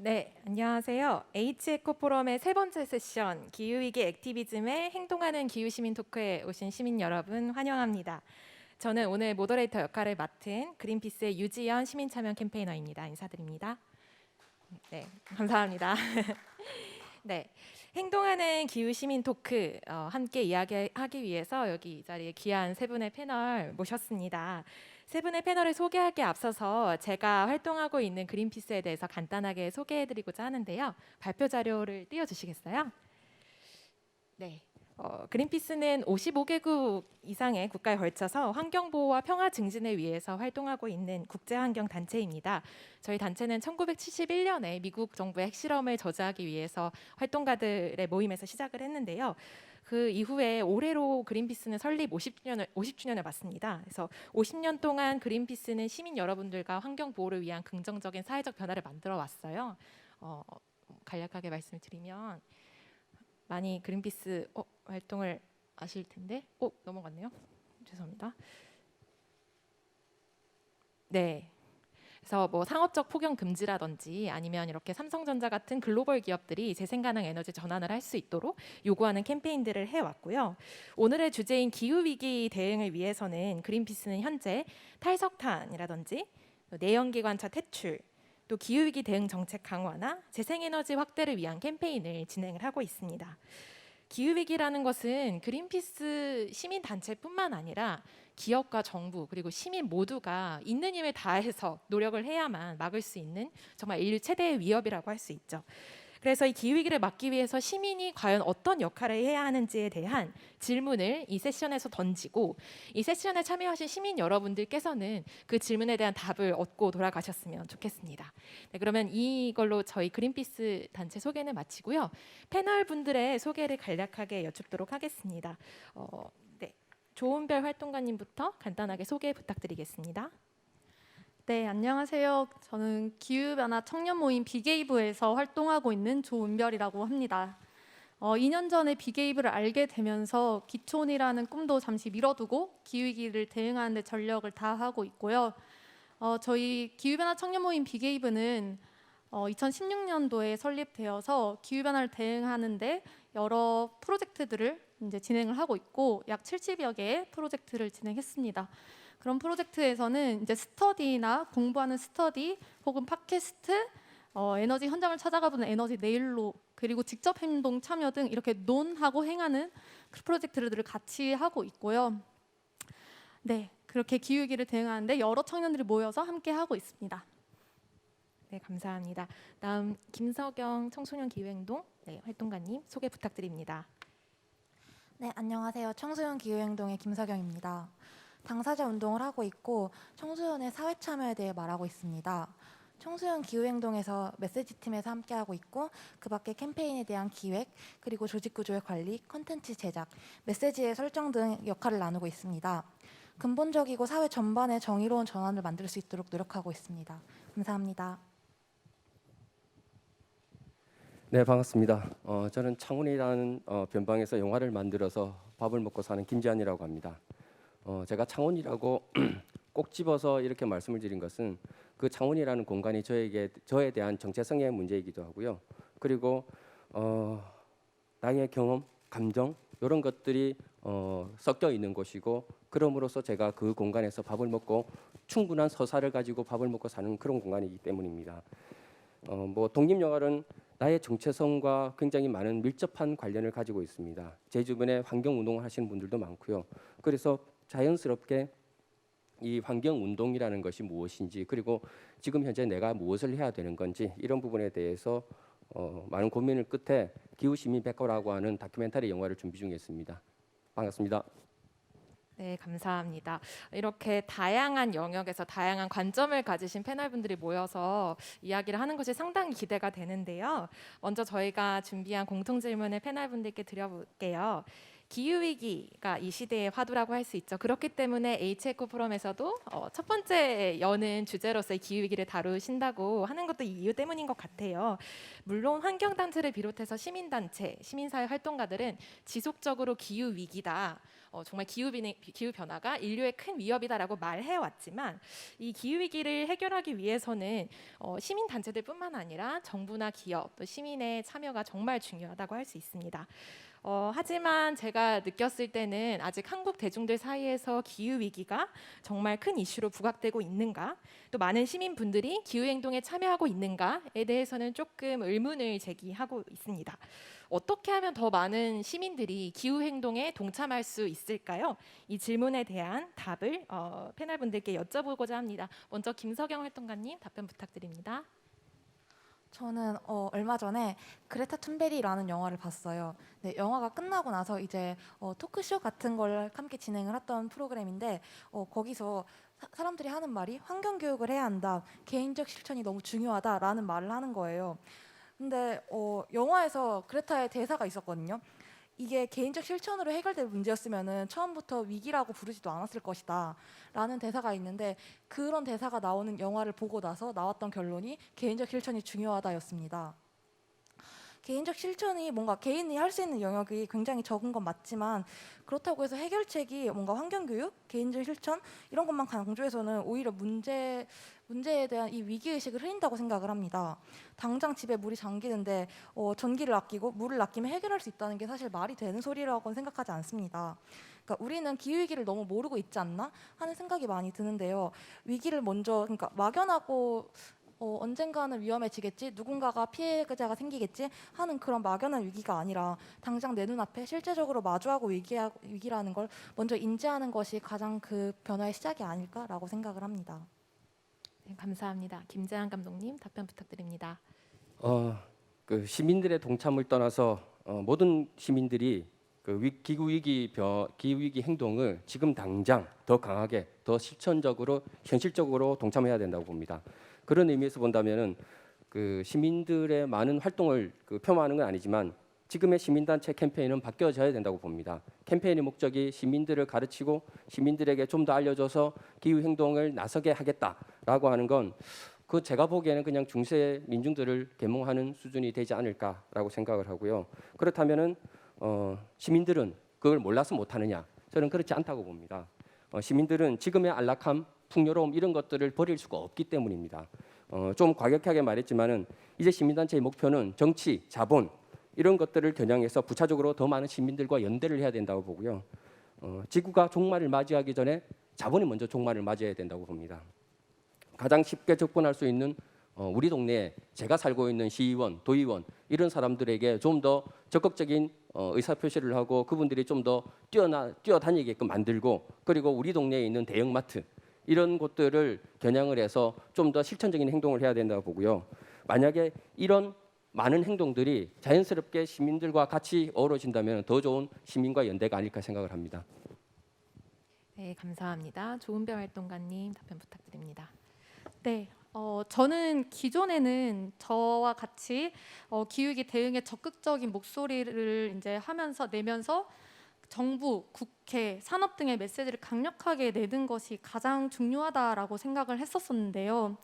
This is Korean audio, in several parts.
네, 안녕하세요. H에코 포럼의 세 번째 세션 기후위기 액티비즘에 행동하는 기후시민 토크에 오신 시민 여러분 환영합니다. 저는 오늘 모더레이터 역할을 맡은 그린피스의 유지연 시민참여 캠페이너입니다. 인사드립니다. 네, 감사합니다. 네, 행동하는 기후시민 토크 함께 이야기하기 위해서 여기 이 자리에 귀한 세 분의 패널 모셨습니다. 세 분의 패널을 소개하기에 앞서서 제가 활동하고 있는 그린피스에 대해서 간단하게 소개해드리고자 하는데요. 발표 자료를 띄워주시겠어요? 네. 그린피스는 55개국 이상의 국가에 걸쳐서 환경보호와 평화 증진을 위해서 활동하고 있는 국제환경단체입니다. 저희 단체는 1971년에 미국 정부의 핵실험을 저지하기 위해서 활동가들의 모임에서 시작을 했는데요. 그 이후에 올해로 그린피스는 설립 50주년을 맞습니다. 그래서 50년 동안 그린피스는 시민 여러분들과 환경 보호를 위한 긍정적인 사회적 변화를 만들어 왔어요. 간략하게 말씀을 드리면 많이 그린피스 활동을 아실 텐데 넘어갔네요. 죄송합니다. 네. 그래서 뭐 상업적 폭염 금지라든지 아니면 이렇게 삼성전자 같은 글로벌 기업들이 재생가능 에너지 전환을 할 수 있도록 요구하는 캠페인들을 해왔고요. 오늘의 주제인 기후 위기 대응을 위해서는 그린피스는 현재 탈석탄이라든지 내연기관차 퇴출, 또 기후 위기 대응 정책 강화나 재생에너지 확대를 위한 캠페인을 진행을 하고 있습니다. 기후위기라는 것은 그린피스 시민단체뿐만 아니라 기업과 정부 그리고 시민 모두가 있는 힘을 다해서 노력을 해야만 막을 수 있는 정말 인류 최대의 위협이라고 할 수 있죠. 그래서 이 기후위기를 막기 위해서 시민이 과연 어떤 역할을 해야 하는지에 대한 질문을 이 세션에서 던지고 이 세션에 참여하신 시민 여러분들께서는 그 질문에 대한 답을 얻고 돌아가셨으면 좋겠습니다. 네, 그러면 이걸로 저희 그린피스 단체 소개는 마치고요. 패널 분들의 소개를 간략하게 여쭙도록 하겠습니다. 네, 조은별 활동가님부터 간단하게 소개 부탁드리겠습니다. 네, 안녕하세요. 저는 기후변화 청년 모임 비게이브에서 활동하고 있는 조은별이라고 합니다. 2년 전에 비게이브를 알게 되면서 기촌이라는 꿈도 잠시 미뤄두고 기후위기를 대응하는 데 전력을 다하고 있고요. 저희 기후변화 청년 모임 비게이브는 2016년도에 설립되어서 기후변화를 대응하는데 여러 프로젝트들을 이제 진행을 하고 있고 약 70여 개의 프로젝트를 진행했습니다. 그런 프로젝트에서는 이제 스터디나 공부하는 스터디 혹은 팟캐스트, 에너지 현장을 찾아가보는 에너지 네일로 그리고 직접 행동 참여 등 이렇게 논하고 행하는 그 프로젝트들을 같이 하고 있고요. 네, 그렇게 기후위기를 대응하는데 여러 청년들이 모여서 함께 하고 있습니다. 네, 감사합니다. 다음 김석영 청소년 기후행동 활동가님 소개 부탁드립니다. 네, 안녕하세요. 청소년 기후행동의 김석영입니다. 당사자 운동을 하고 있고 청소년의 사회 참여에 대해 말하고 있습니다. 청소년 기후행동에서 메시지팀에서 함께하고 있고 그 밖에 캠페인에 대한 기획, 그리고 조직 구조의 관리, 컨텐츠 제작, 메시지의 설정 등 역할을 나누고 있습니다. 근본적이고 사회 전반의 정의로운 전환을 만들 수 있도록 노력하고 있습니다. 감사합니다. 네, 반갑습니다. 저는 창원이라는 변방에서 영화를 만들어서 밥을 먹고 사는 김지한이라고 합니다. 제가 창원이라고 꼭 집어서 이렇게 말씀을 드린 것은 그 창원이라는 공간이 저에 대한 정체성의 문제이기도 하고요. 그리고 나의 경험, 감정 이런 것들이 섞여 있는 곳이고 그럼으로써 제가 그 공간에서 밥을 먹고 충분한 서사를 가지고 밥을 먹고 사는 그런 공간이기 때문입니다. 뭐 독립영화는 나의 정체성과 굉장히 많은 밀접한 관련을 가지고 있습니다. 제 주변에 환경운동을 하시는 분들도 많고요. 그래서 자연스럽게 이 환경운동이라는 것이 무엇인지 그리고 지금 현재 내가 무엇을 해야 되는 건지 이런 부분에 대해서 많은 고민을 끝에 기후시민 백과라고 하는 다큐멘터리 영화를 준비 중에 있습니다. 반갑습니다. 네, 감사합니다. 이렇게 다양한 영역에서 다양한 관점을 가지신 패널분들이 모여서 이야기를 하는 것이 상당히 기대가 되는데요. 먼저 저희가 준비한 공통 질문을 패널분들께 드려볼게요. 기후위기가 이 시대의 화두라고 할 수 있죠. 그렇기 때문에 H에코 포럼에서도 첫 번째 여는 주제로서의 기후위기를 다루신다고 하는 것도 이 이유 때문인 것 같아요. 물론 환경단체를 비롯해서 시민단체, 시민사회 활동가들은 지속적으로 기후위기다, 정말 기후 변화가 인류의 큰 위협이다라고 말해 왔지만 이 기후 위기를 해결하기 위해서는 시민 단체들뿐만 아니라 정부나 기업 또 시민의 참여가 정말 중요하다고 할 수 있습니다. 하지만 제가 느꼈을 때는 아직 한국 대중들 사이에서 기후 위기가 정말 큰 이슈로 부각되고 있는가, 또 많은 시민분들이 기후 행동에 참여하고 있는가에 대해서는 조금 의문을 제기하고 있습니다. 어떻게 하면 더 많은 시민들이 기후 행동에 동참할 수 있을까요? 이 질문에 대한 답을 패널 분들께 여쭤보고자 합니다. 먼저 김석영 활동가님 답변 부탁드립니다. 저는 얼마 전에 그레타 툰베리라는 영화를 봤어요. 네, 영화가 끝나고 나서 이제 토크쇼 같은 걸 함께 진행을 했던 프로그램인데 거기서 사람들이 하는 말이 환경 교육을 해야 한다, 개인적 실천이 너무 중요하다라는 말을 하는 거예요. 근데 영화에서 그레타의 대사가 있었거든요. 이게 개인적 실천으로 해결될 문제였으면은 처음부터 위기라고 부르지도 않았을 것이다 라는 대사가 있는데, 그런 대사가 나오는 영화를 보고 나서 나왔던 결론이 개인적 실천이 중요하다였습니다. 개인적 실천이 뭔가 개인이 할 수 있는 영역이 굉장히 적은 건 맞지만, 그렇다고 해서 해결책이 뭔가 환경교육, 개인적 실천 이런 것만 강조해서는 오히려 문제에 대한 이 위기의식을 흐린다고 생각을 합니다. 당장 집에 물이 잠기는데 전기를 아끼고 물을 아끼면 해결할 수 있다는 게 사실 말이 되는 소리라고는 생각하지 않습니다. 그러니까 우리는 기후위기를 너무 모르고 있지 않나 하는 생각이 많이 드는데요. 위기를 먼저 막연하고 언젠가는 위험해지겠지, 누군가가 피해자가 생기겠지 하는 그런 막연한 위기가 아니라 당장 내 눈앞에 실제적으로 마주하고 위기라는 걸 먼저 인지하는 것이 가장 그 변화의 시작이 아닐까라고 생각을 합니다. 네, 감사합니다. 김재한 감독님 답변 부탁드립니다. 그 시민들의 동참을 떠나서 모든 시민들이 기후 위기 행동을 지금 당장 더 강하게, 더 실천적으로, 현실적으로 동참해야 된다고 봅니다. 그런 의미에서 본다면은 그 시민들의 많은 활동을 폄하하는 건 아니지만 지금의 시민단체 캠페인은 바뀌어져야 된다고 봅니다. 캠페인의 목적이 시민들을 가르치고 시민들에게 좀 더 알려줘서 기후 행동을 나서게 하겠다라고 하는 건 제가 보기에는 그냥 중세 민중들을 계몽하는 수준이 되지 않을까라고 생각을 하고요. 그렇다면은 시민들은 그걸 몰라서 못하느냐? 저는 그렇지 않다고 봅니다. 시민들은 지금의 안락함, 풍요로움 이런 것들을 버릴 수가 없기 때문입니다. 좀 과격하게 말했지만은 이제 시민단체의 목표는 정치, 자본 이런 것들을 겨냥해서 부차적으로 더 많은 시민들과 연대를 해야 된다고 보고요. 지구가 종말을 맞이하기 전에 자본이 먼저 종말을 맞이해야 된다고 봅니다. 가장 쉽게 접근할 수 있는 우리 동네에 제가 살고 있는 시의원, 도의원 이런 사람들에게 좀 더 적극적인 의사표시를 하고 그분들이 좀 더 뛰어다니게끔 만들고, 그리고 우리 동네에 있는 대형마트 이런 곳들을 겨냥을 해서 좀 더 실천적인 행동을 해야 된다고 보고요. 만약에 이런 많은 행동들이 자연스럽게 시민들과 같이 어우러진다면 더 좋은 시민과 연대가 아닐까 생각을 합니다. 네, 감사합니다. 조은별 활동가님 답변 부탁드립니다. 네, 저는 기존에는 저와 같이 기후위기 대응에 적극적인 목소리를 이제 내면서 정부, 국회, 산업 등의 메시지를 강력하게 내는 것이 가장 중요하다라고 생각을 했었는데요.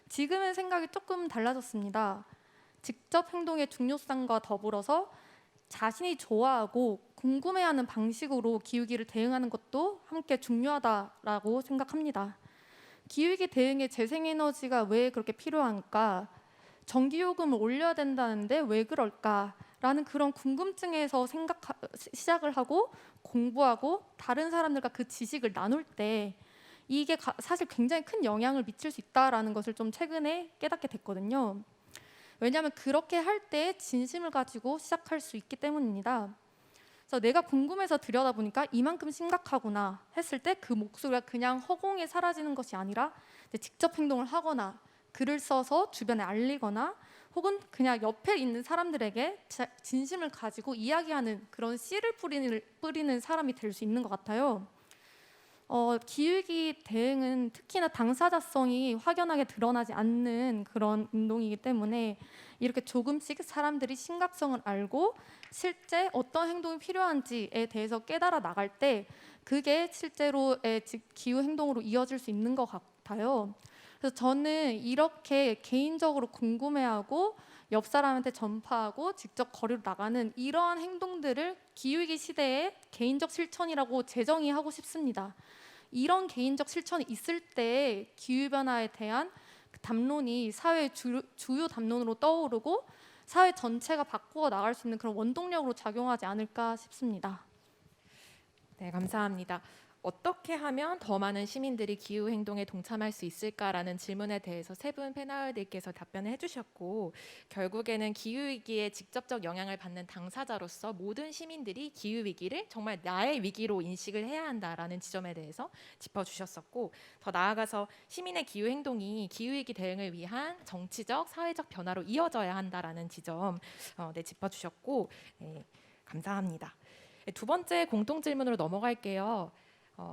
지금은 생각이 조금 달라졌습니다. 직접 행동의 중요성과 더불어서 자신이 좋아하고 궁금해하는 방식으로 기후위기를 대응하는 것도 함께 중요하다라고 생각합니다. 기후위기 대응에 재생에너지가 왜 그렇게 필요한가? 전기요금을 올려야 된다는데 왜 그럴까? 라는 그런 궁금증에서 시작을 하고 공부하고 다른 사람들과 그 지식을 나눌 때 이게 사실 굉장히 큰 영향을 미칠 수 있다라는 것을 좀 최근에 깨닫게 됐거든요. 왜냐하면 그렇게 할 때 진심을 가지고 시작할 수 있기 때문입니다. 그래서 내가 궁금해서 들여다보니까 이만큼 심각하구나 했을 때 그 목소리가 그냥 허공에 사라지는 것이 아니라 직접 행동을 하거나 글을 써서 주변에 알리거나 혹은 그냥 옆에 있는 사람들에게 진심을 가지고 이야기하는 그런 씨를 뿌리는 사람이 될 수 있는 것 같아요. 기후위기 대응은 특히나 당사자성이 확연하게 드러나지 않는 그런 운동이기 때문에 이렇게 조금씩 사람들이 심각성을 알고 실제 어떤 행동이 필요한지에 대해서 깨달아 나갈 때 그게 실제로의 기후 행동으로 이어질 수 있는 것 같아요. 그래서 저는 이렇게 개인적으로 궁금해하고 옆 사람한테 전파하고 직접 거리로 나가는 이러한 행동들을 기후위기 시대의 개인적 실천이라고 재정의하고 싶습니다. 이런 개인적 실천이 있을 때 기후변화에 대한 그 담론이 사회의 주요 담론으로 떠오르고 사회 전체가 바꾸어 나갈 수 있는 그런 원동력으로 작용하지 않을까 싶습니다. 네, 감사합니다. 어떻게 하면 더 많은 시민들이 기후 행동에 동참할 수 있을까라는 질문에 대해서 세 분 패널들께서 답변을 해주셨고, 결국에는 기후 위기에 직접적 영향을 받는 당사자로서 모든 시민들이 기후 위기를 정말 나의 위기로 인식을 해야 한다라는 지점에 대해서 짚어주셨었고, 더 나아가서 시민의 기후 행동이 기후 위기 대응을 위한 정치적, 사회적 변화로 이어져야 한다라는 지점 짚어주셨고, 네, 감사합니다. 두 번째 공통 질문으로 넘어갈게요.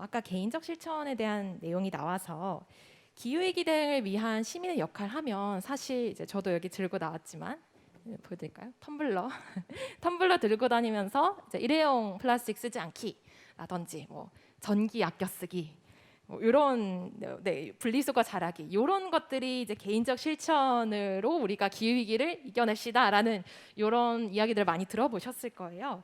아까 개인적 실천에 대한 내용이 나와서 기후위기 대응을 위한 시민의 역할 하면 사실 이제 저도 여기 들고 나왔지만 보여드릴까요? 텀블러 텀블러 들고 다니면서 이제 일회용 플라스틱 쓰지 않기라든지 뭐 전기 아껴 쓰기 뭐 이런 분리수거 잘하기 이런 것들이 이제 개인적 실천으로 우리가 기후위기를 이겨냅시다라는 이런 이야기들을 많이 들어보셨을 거예요.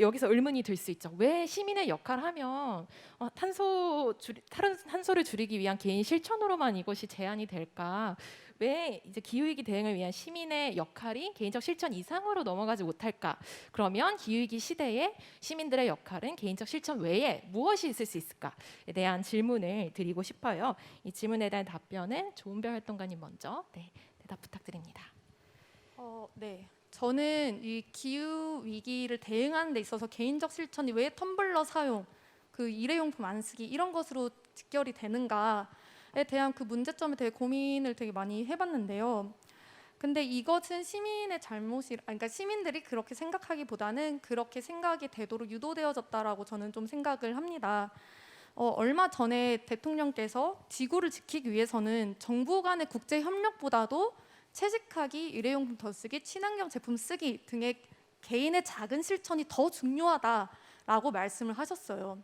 여기서 의문이 들 수 있죠. 왜 시민의 역할을 하면 탄소를 줄이기 위한 개인 실천으로만 이것이 제한이 될까? 왜 이제 기후위기 대응을 위한 시민의 역할이 개인적 실천 이상으로 넘어가지 못할까? 그러면 기후위기 시대에 시민들의 역할은 개인적 실천 외에 무엇이 있을 수 있을까에 대한 질문을 드리고 싶어요. 이 질문에 대한 답변은 조은별 활동가님 먼저 대답 부탁드립니다. 네. 저는 이 기후 위기를 대응하는 데 있어서 개인적 실천이 왜 텀블러 사용, 그 일회용품 안 쓰기 이런 것으로 직결이 되는가에 대한 그 문제점에 대해 고민을 되게 많이 해봤는데요. 근데 이것은 시민의 그러니까 시민들이 그렇게 생각하기보다는 그렇게 생각이 되도록 유도되어졌다라고 저는 좀 생각을 합니다. 얼마 전에 대통령께서 지구를 지키기 위해서는 정부 간의 국제 협력보다도 채식하기, 일회용품 더 쓰기, 친환경 제품 쓰기 등의 개인의 작은 실천이 더 중요하다라고 말씀을 하셨어요.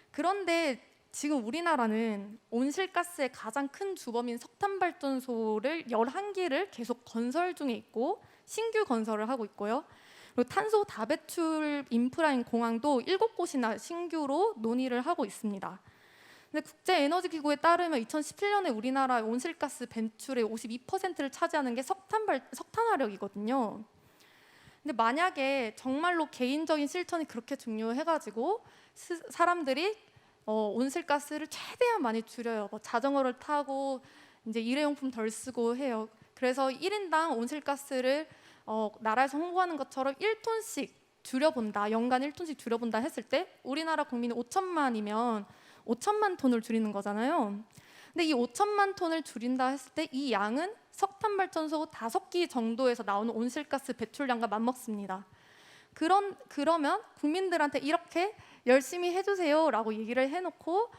그런데 지금 우리나라는 온실가스의 가장 큰 주범인 석탄발전소를 11기를 계속 건설 중에 있고 신규 건설을 하고 있고요. 그리고 탄소 다배출 인프라인 공항도 7곳이나 신규로 논의를 하고 있습니다. 근데 국제에너지기구에 따르면 2017년에 우리나라 온실가스 배출의 52%를 차지하는 게 석탄화력이거든요. 근데 만약에 정말로 개인적인 실천이 그렇게 중요해가지고 사람들이 온실가스를 최대한 많이 줄여요. 뭐 자전거를 타고 이제 일회용품 덜 쓰고 해요. 그래서 1인당 온실가스를 나라에서 홍보하는 것처럼 1톤씩 줄여본다, 연간 1톤씩 줄여본다 했을 때 우리나라 국민이 5천만이면 5천만 톤을 줄이는 거잖아요. 근데 이 5천만 톤을 줄인다 했을 때 이 양은 석탄발전소 5기 정도에서 나오는 온실가스 배출량과 맞먹습니다. 그러면 국민들한테 이렇게 열심히 해주세요라고 얘기를 해놓고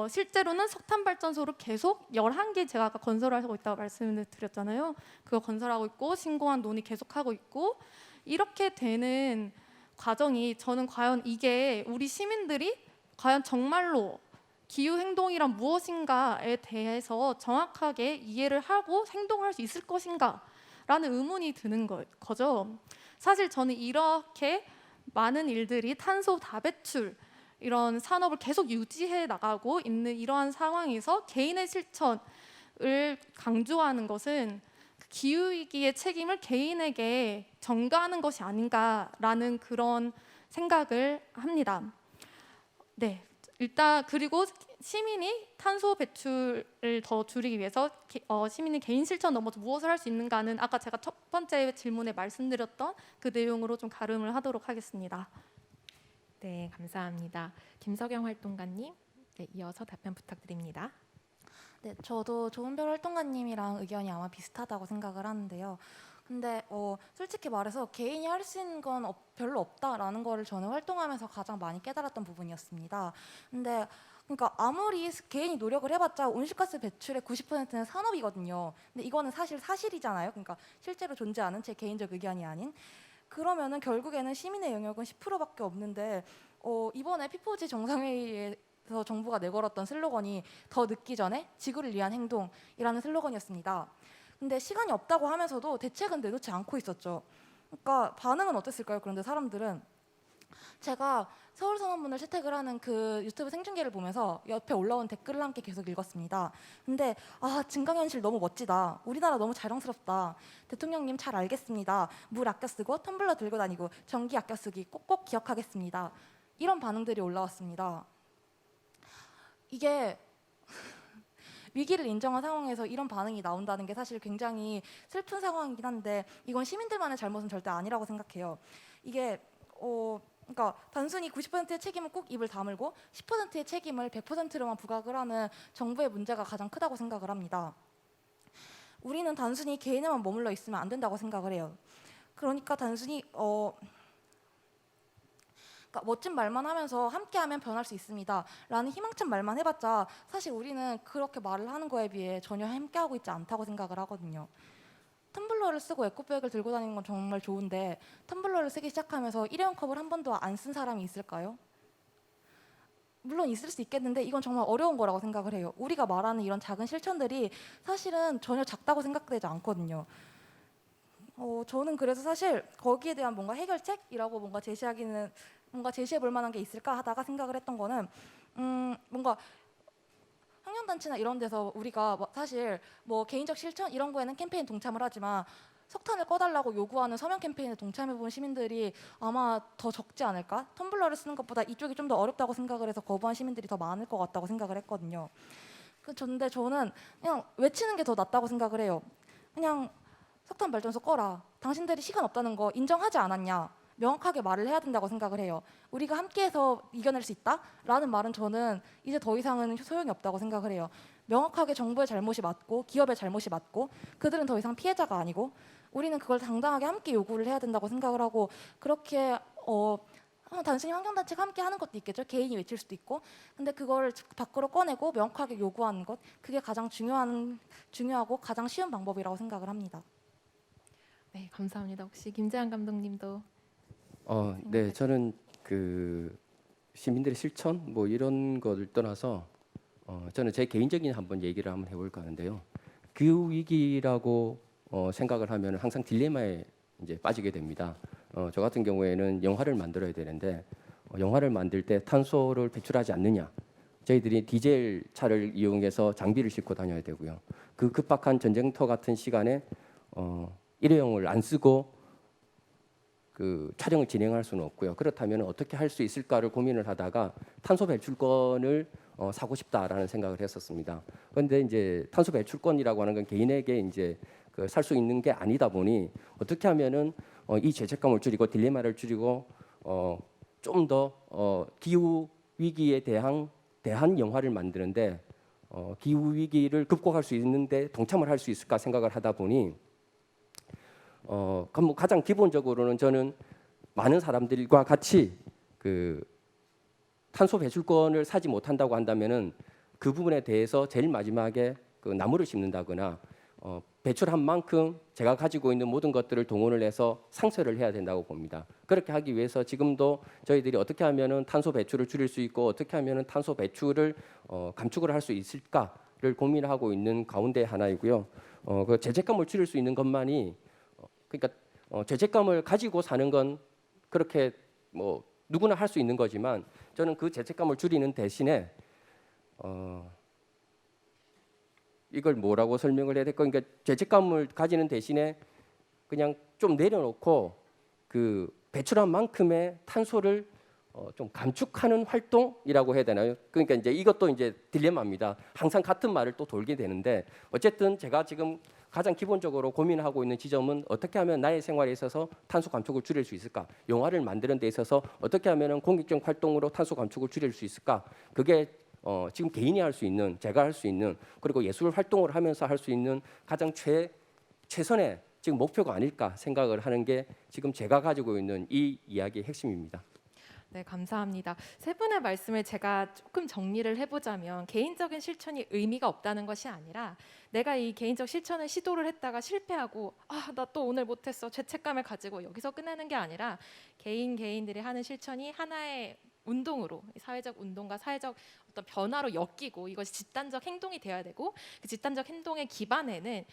실제로는 석탄발전소를 계속 11개 제가 아까 건설하고 있다고 말씀을 드렸잖아요. 그거 건설하고 있고 신공항 논의 계속하고 있고 이렇게 되는 과정이 저는 과연 이게 우리 시민들이 과연 정말로 기후행동이란 무엇인가에 대해서 정확하게 이해를 하고 행동할 수 있을 것인가 라는 의문이 드는 거죠. 사실 저는 이렇게 많은 일들이 탄소 다배출 이런 산업을 계속 유지해 나가고 있는 이러한 상황에서 개인의 실천을 강조하는 것은 기후위기의 책임을 개인에게 전가하는 것이 아닌가라는 그런 생각을 합니다. 네, 일단 그리고 시민이 탄소 배출을 더 줄이기 위해서 시민이 개인 실천 넘어서 무엇을 할 수 있는가는 아까 제가 첫 번째 질문에 말씀드렸던 그 내용으로 좀 가름을 하도록 하겠습니다. 네, 감사합니다. 김석영 활동가님, 이어서 답변 부탁드립니다. 네, 저도 조은별 활동가님이랑 의견이 아마 비슷하다고 생각을 하는데요. 근데 솔직히 말해서 개인이 할 수 있는 건 별로 없다라는 거를 저는 활동하면서 가장 많이 깨달았던 부분이었습니다. 근데 그러니까 아무리 개인이 노력을 해봤자 온실가스 배출의 90%는 산업이거든요. 근데 이거는 사실이잖아요. 그러니까 실제로 존재하는 제 개인적 의견이 아닌. 그러면은 결국에는 시민의 영역은 10%밖에 없는데 이번에 P4G 정상회의에서 정부가 내걸었던 슬로건이 더 늦기 전에 지구를 위한 행동이라는 슬로건이었습니다. 근데 시간이 없다고 하면서도 대책은 내놓지 않고 있었죠. 그러니까 반응은 어땠을까요? 그런데 사람들은 제가 서울선언문을 채택을 하는 그 유튜브 생중계를 보면서 옆에 올라온 댓글을 함께 계속 읽었습니다. 근데 증강현실 너무 멋지다. 우리나라 너무 자랑스럽다. 대통령님 잘 알겠습니다. 물 아껴 쓰고 텀블러 들고 다니고 전기 아껴 쓰기 꼭꼭 기억하겠습니다. 이런 반응들이 올라왔습니다. 이게 위기를 인정한 상황에서 이런 반응이 나온다는 게 사실 굉장히 슬픈 상황이긴 한데 이건 시민들만의 잘못은 절대 아니라고 생각해요. 이게 그러니까 단순히 90%의 책임을 꼭 입을 다물고 10%의 책임을 100%로만 부각을 하는 정부의 문제가 가장 크다고 생각을 합니다. 우리는 단순히 개인에만 머물러 있으면 안 된다고 생각을 해요. 그러니까 단순히 그러니까 멋진 말만 하면서 함께하면 변할 수 있습니다 라는 희망찬 말만 해봤자 사실 우리는 그렇게 말을 하는 거에 비해 전혀 함께하고 있지 않다고 생각을 하거든요. 텀블러를 쓰고 에코백을 들고 다니는 건 정말 좋은데 텀블러를 쓰기 시작하면서 일회용 컵을 한 번도 안 쓴 사람이 있을까요? 물론 있을 수 있겠는데 이건 정말 어려운 거라고 생각을 해요. 우리가 말하는 이런 작은 실천들이 사실은 전혀 작다고 생각되지 않거든요. 저는 그래서 사실 거기에 대한 뭔가 해결책이라고 뭔가 제시해 볼 만한 게 있을까 하다가 생각을 했던 거는 뭔가 환경단체나 이런 데서 우리가 사실 개인적 실천 이런 거에는 캠페인 동참을 하지만 석탄을 꺼달라고 요구하는 서명 캠페인에 동참해본 시민들이 아마 더 적지 않을까? 텀블러를 쓰는 것보다 이쪽이 좀 더 어렵다고 생각을 해서 거부한 시민들이 더 많을 것 같다고 생각을 했거든요. 근데 저는 그냥 외치는 게 더 낫다고 생각을 해요. 그냥 석탄 발전소 꺼라. 당신들이 시간 없다는 거 인정하지 않았냐? 명확하게 말을 해야 된다고 생각을 해요. 우리가 함께해서 이겨낼 수 있다라는 말은 저는 이제 더 이상은 소용이 없다고 생각을 해요. 명확하게 정부의 잘못이 맞고 기업의 잘못이 맞고 그들은 더 이상 피해자가 아니고 우리는 그걸 당당하게 함께 요구를 해야 된다고 생각을 하고 그렇게 단순히 환경단체가 함께 하는 것도 있겠죠. 개인이 외칠 수도 있고. 근데 그걸 밖으로 꺼내고 명확하게 요구하는 것 그게 가장 중요하고 가장 쉬운 방법이라고 생각을 합니다. 네, 감사합니다. 혹시 김재환 감독님도 네, 저는 그 시민들의 실천 뭐 이런 것을 떠나서 저는 제 개인적인 한번 얘기를 한번 해볼까 하는데요. 기후 위기라고 생각을 하면 항상 딜레마에 이제 빠지게 됩니다. 저 같은 경우에는 영화를 만들어야 되는데 영화를 만들 때 탄소를 배출하지 않느냐. 저희들이 디젤 차를 이용해서 장비를 싣고 다녀야 되고요. 그 급박한 전쟁터 같은 시간에 일회용을 안 쓰고 그 촬영을 진행할 수는 없고요. 그렇다면 어떻게 할 수 있을까를 고민을 하다가 탄소 배출권을 사고 싶다라는 생각을 했었습니다. 그런데 이제 탄소 배출권이라고 하는 건 개인에게 이제 살 수 있는 게 아니다 보니 어떻게 하면은 이 죄책감을 줄이고 딜레마를 줄이고 좀 더 기후 위기에 대한 영화를 만드는데 기후 위기를 극복할 수 있는데 동참을 할 수 있을까 생각을 하다 보니 가장 기본적으로는 저는 많은 사람들과 같이 그 탄소 배출권을 사지 못한다고 한다면은 그 부분에 대해서 제일 마지막에 그 나무를 심는다거나 배출한 만큼 제가 가지고 있는 모든 것들을 동원을 해서 상쇄를 해야 된다고 봅니다. 그렇게 하기 위해서 지금도 저희들이 어떻게 하면은 탄소 배출을 줄일 수 있고 어떻게 하면은 탄소 배출을 감축을 할 수 있을까를 고민하고 있는 가운데 하나이고요. 그 죄책감을 줄일 수 있는 것만이 그러니까 죄책감을 가지고 사는 건 그렇게 뭐 누구나 할 수 있는 거지만 저는 그 죄책감을 줄이는 대신에 이걸 뭐라고 설명을 해야 될까? 그러니까 죄책감을 가지는 대신에 그냥 좀 내려놓고 그 배출한 만큼의 탄소를 좀 감축하는 활동이라고 해야 되나요? 그러니까 이제 이것도 이제 딜레마입니다. 항상 같은 말을 또 돌게 되는데 어쨌든 제가 지금 가장 기본적으로 고민하고 있는 지점은 어떻게 하면 나의 생활에 있어서 탄소 감축을 줄일 수 있을까? 영화를 만드는 데 있어서 어떻게 하면 공익적 활동으로 탄소 감축을 줄일 수 있을까? 그게 지금 개인이 할 수 있는, 제가 할 수 있는, 그리고 예술 활동을 하면서 할 수 있는 가장 최선의 지금 목표가 아닐까 생각을 하는 게 지금 제가 가지고 있는 이 이야기의 핵심입니다. 네, 감사합니다. 세 분의 말씀을 제가 조금 정리를 해보자면 개인적인 실천이 의미가 없다는 것이 아니라 내가 이 개인적 실천을 시도를 했다가 실패하고 나 또 오늘 못했어 죄책감을 가지고 여기서 끝내는 게 아니라 개인들이 하는 실천이 하나의 운동으로 사회적 운동과 사회적 어떤 변화로 엮이고 이것이 집단적 행동이 되어야 되고 그 집단적 행동의 기반에는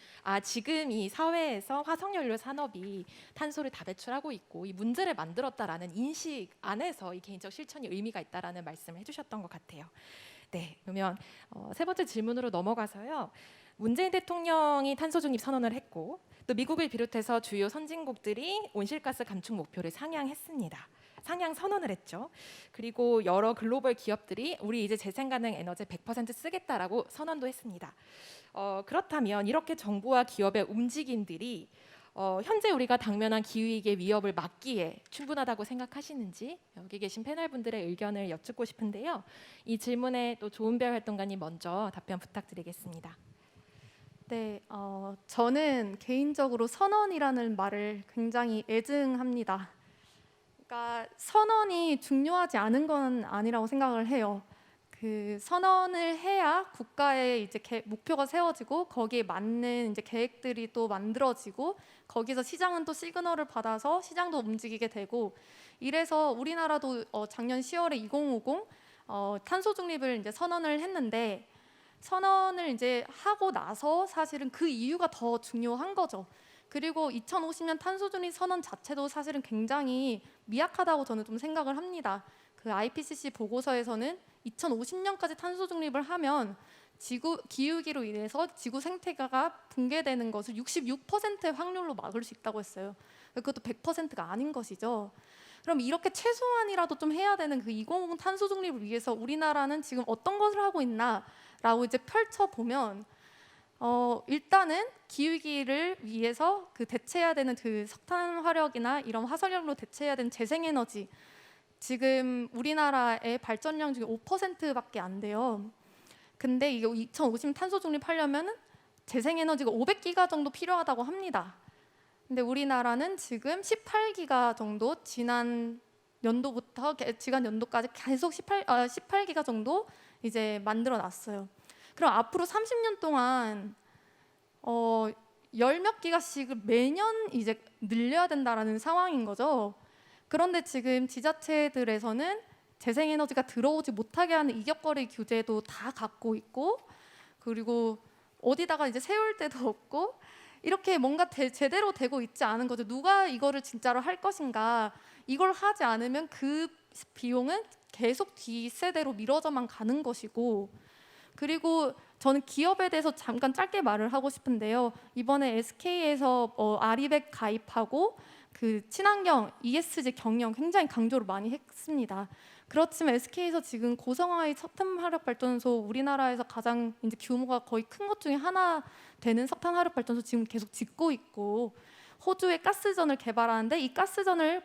지금 이 사회에서 화석연료 산업이 탄소를 다 배출하고 있고 이 문제를 만들었다라는 인식 안에서 이 개인적 실천이 의미가 있다라는 말씀을 해주셨던 것 같아요. 네, 그러면 세 번째 질문으로 넘어가서요. 문재인 대통령이 탄소 중립 선언을 했고 또 미국을 비롯해서 주요 선진국들이 온실가스 감축 목표를 상향했습니다. 상향 선언을 했죠. 그리고 여러 글로벌 기업들이 우리 이제 재생 가능 에너지 100% 쓰겠다라고 선언도 했습니다. 그렇다면 이렇게 정부와 기업의 움직임들이 현재 우리가 당면한 기후위기의 위협을 막기에 충분하다고 생각하시는지 여기 계신 패널 분들의 의견을 여쭙고 싶은데요. 이 질문에 또 조은별 활동가님 먼저 답변 부탁드리겠습니다. 네, 저는 개인적으로 선언이라는 말을 굉장히 애증합니다. 그러니까 선언이 중요하지 않은 건 아니라고 생각을 해요. 그 선언을 해야 국가의 이제 목표가 세워지고 거기에 맞는 이제 계획들이 또 만들어지고 거기서 시장은 또 시그널을 받아서 시장도 움직이게 되고 이래서 우리나라도 작년 10월에 2050 탄소 중립을 이제 선언을 했는데 선언을 이제 하고 나서 사실은 그 이유가 더 중요한 거죠. 그리고 2050년 탄소 중립 선언 자체도 사실은 굉장히 미약하다고 저는 좀 생각을 합니다. 그 IPCC 보고서에서는 2050년까지 탄소 중립을 하면 기후위기로 인해서 지구 생태계가 붕괴되는 것을 66%의 확률로 막을 수 있다고 했어요. 그것도 100%가 아닌 것이죠. 그럼 이렇게 최소한이라도 좀 해야 되는 그 2050 탄소 중립을 위해서 우리나라는 지금 어떤 것을 하고 있나라고 이제 펼쳐보면 일단은 기후위기를 위해서 그 대체해야 되는 그 석탄 화력이나 이런 화석연료로 대체해야 되는 재생에너지 지금 우리나라의 발전량 중에 5%밖에 안 돼요. 근데 이게 2050 탄소 중립하려면 재생에너지가 500기가 정도 필요하다고 합니다. 근데 우리나라는 지금 18기가 정도 지난 연도부터 지난 연도까지 계속 18기가 정도 이제 만들어 놨어요. 그럼 앞으로 30년 동안 10몇 기가씩 매년 이제 늘려야 된다라는 상황인 거죠. 그런데 지금 지자체들에서는 재생에너지가 들어오지 못하게 하는 이격거리 규제도 다 갖고 있고 그리고 어디다가 이제 세울 데도 없고 이렇게 뭔가 제대로 되고 있지 않은 거죠. 누가 이거를 진짜로 할 것인가. 이걸 하지 않으면 그 비용은 계속 뒷세대로 미뤄져만 가는 것이고 그리고 저는 기업에 대해서 잠깐 짧게 말을 하고 싶은데요. 이번에 SK에서 아리백 가입하고 그 친환경 ESG 경영 굉장히 강조를 많이 했습니다. 그렇지만 SK에서 지금 고성화의 석탄 화력 발전소 우리나라에서 가장 이제 규모가 거의 큰 것 중에 하나 되는 석탄 화력 발전소 지금 계속 짓고 있고 호주의 가스전을 개발하는데 이 가스전을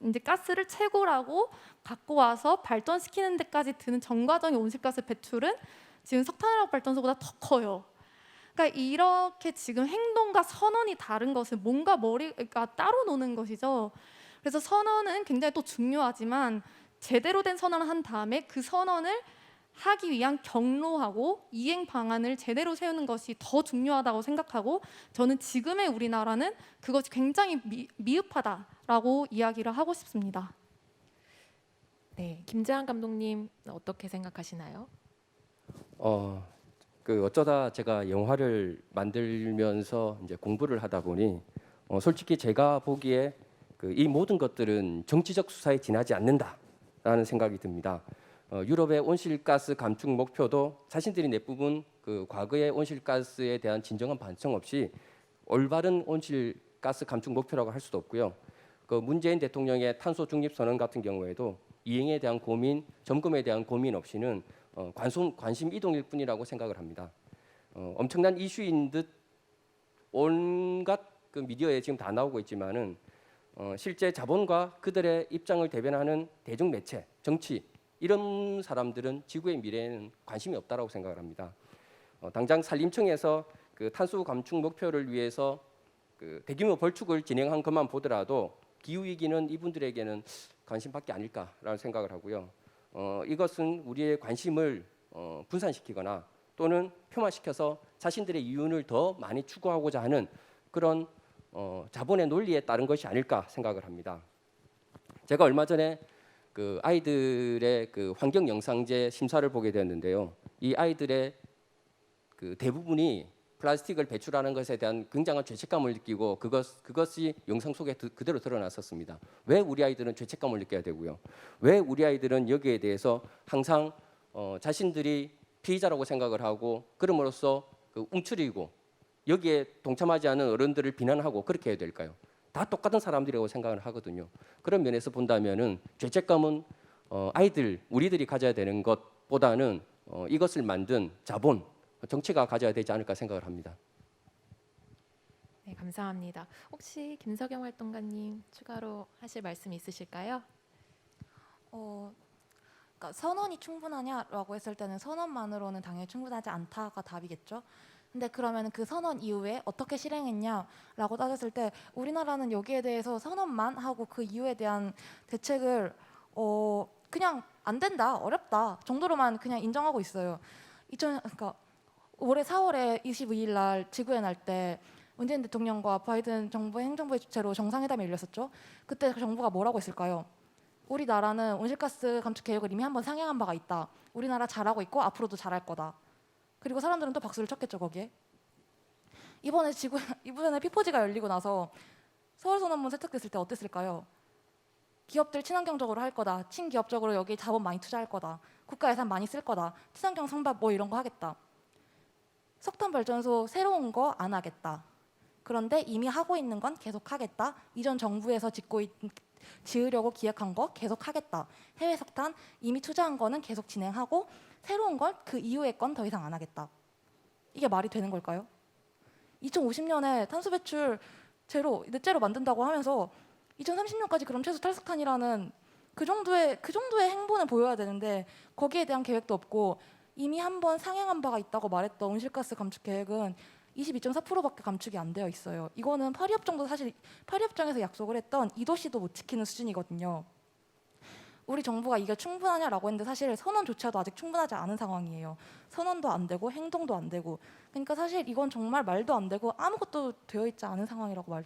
이제 가스를 채굴하고 갖고 와서 발전시키는 데까지 드는 전 과정의 온실가스 배출은 지금 석탄 화력 발전소보다 더 커요. 그러니까 이렇게 지금 행동과 선언이 다른 것은 뭔가 머리가 따로 노는 것이죠. 그래서 선언은 굉장히 또 중요하지만 제대로 된 선언을 한 다음에 그 선언을 하기 위한 경로하고 이행 방안을 제대로 세우는 것이 더 중요하다고 생각하고 저는 지금의 우리나라는 그것이 굉장히 미흡하다라고 이야기를 하고 싶습니다. 네, 김재환 감독님 어떻게 생각하시나요? 어쩌다 제가 영화를 만들면서 이제 공부를 하다 보니 솔직히 제가 보기에 이 모든 것들은 정치적 수사에 지나지 않는다라는 생각이 듭니다. 유럽의 온실가스 감축 목표도 자신들이 내뿜은 그 과거의 온실가스에 대한 진정한 반성 없이 올바른 온실가스 감축 목표라고 할 수도 없고요. 그 문재인 대통령의 탄소 중립 선언 같은 경우에도 이행에 대한 고민, 점검에 대한 고민 없이는 관심 이동일 뿐이라고 생각을 합니다. 엄청난 이슈인 듯 온갖 그 미디어에 지금 다 나오고 있지만은 실제 자본과 그들의 입장을 대변하는 대중 매체, 정치 이런 사람들은 지구의 미래에는 관심이 없다라고 생각을 합니다. 당장 산림청에서 그 탄소 감축 목표를 위해서 그 대규모 벌축을 진행한 것만 보더라도 기후 위기는 이분들에게는 관심밖에 아닐까라는 생각을 하고요. 이것은 우리의 관심을 분산시키거나 또는 폄하시켜서 자신들의 이윤을 더 많이 추구하고자 하는 그런 자본의 논리에 따른 것이 아닐까 생각을 합니다. 제가 얼마 전에 그 아이들의 그 환경 영상제 심사를 보게 되었는데요. 이 아이들의 그 대부분이 플라스틱을 배출하는 것에 대한 굉장한 죄책감을 느끼고 그것이 영상 속에 그대로 드러났었습니다. 왜 우리 아이들은 죄책감을 느껴야 되고요? 왜 우리 아이들은 여기에 대해서 항상 자신들이 피의자라고 생각을 하고 그럼으로써 그 움츠리고 여기에 동참하지 않은 어른들을 비난하고 그렇게 해야 될까요? 다 똑같은 사람들이라고 생각을 하거든요. 그런 면에서 본다면은 죄책감은 우리들이 가져야 되는 것보다는 이것을 만든 자본, 정치가 가져야 되지 않을까 생각을 합니다. 네, 감사합니다. 혹시 김석영 활동가님 추가로 하실 말씀 있으실까요? 그러니까 선언이 충분하냐라고 했을 때는 선언만으로는 당연히 충분하지 않다가 답이겠죠. 근데 그러면 그 선언 이후에 어떻게 실행했냐라고 따졌을 때 우리나라는 여기에 대해서 선언만 하고 그 이후에 대한 대책을 그냥 안 된다, 어렵다 정도로만 그냥 인정하고 있어요. 그러니까 올해 4월에 22일 날 지구의 날 때 문재인 대통령과 바이든 정부의 행정부의 주최로 정상회담이 열렸었죠. 그때 그 정부가 뭐라고 했을까요? 우리나라는 온실가스 감축 계획을 이미 한번 상행한 바가 있다. 우리나라 잘하고 있고 앞으로도 잘할 거다. 그리고 사람들은 또 박수를 쳤겠죠 거기에. 이번에 피포지가 열리고 나서 서울선언문 채택됐을 때 어땠을까요? 기업들 친환경적으로 할 거다. 친기업적으로 여기 자본 많이 투자할 거다. 국가 예산 많이 쓸 거다. 친환경 선박 뭐 이런 거 하겠다. 석탄 발전소 새로운 거 안 하겠다. 그런데 이미 하고 있는 건 계속 하겠다. 이전 정부에서 지으려고 기획한 거 계속 하겠다. 해외 석탄 이미 투자한 거는 계속 진행하고 새로운 걸 그 이후의 건 더 이상 안 하겠다. 이게 말이 되는 걸까요? 2050년에 탄소 배출 넷제로 만든다고 하면서 2030년까지 그럼 최소 탈석탄이라는 그 정도의 행보는 보여야 되는데 거기에 대한 계획도 없고 이미 한번 상행한 바가 있다고 말했던 온실가스 감축 계획은 22.4%밖에 감축이 안 되어 있어요. 이거는 파리협정도 사실 파리협정에서 약속을 했던 2도씨도 못 지키는 수준이거든요. 우리 정부가 이게 충분하냐라고 했는데 사실 선언조차도 아직 충분하지 않은 상황이에요. 선언도 안 되고 행동도 안 되고 그러니까 사실 이건 정말 말도 안 되고 아무것도 되어 있지 않은 상황이라고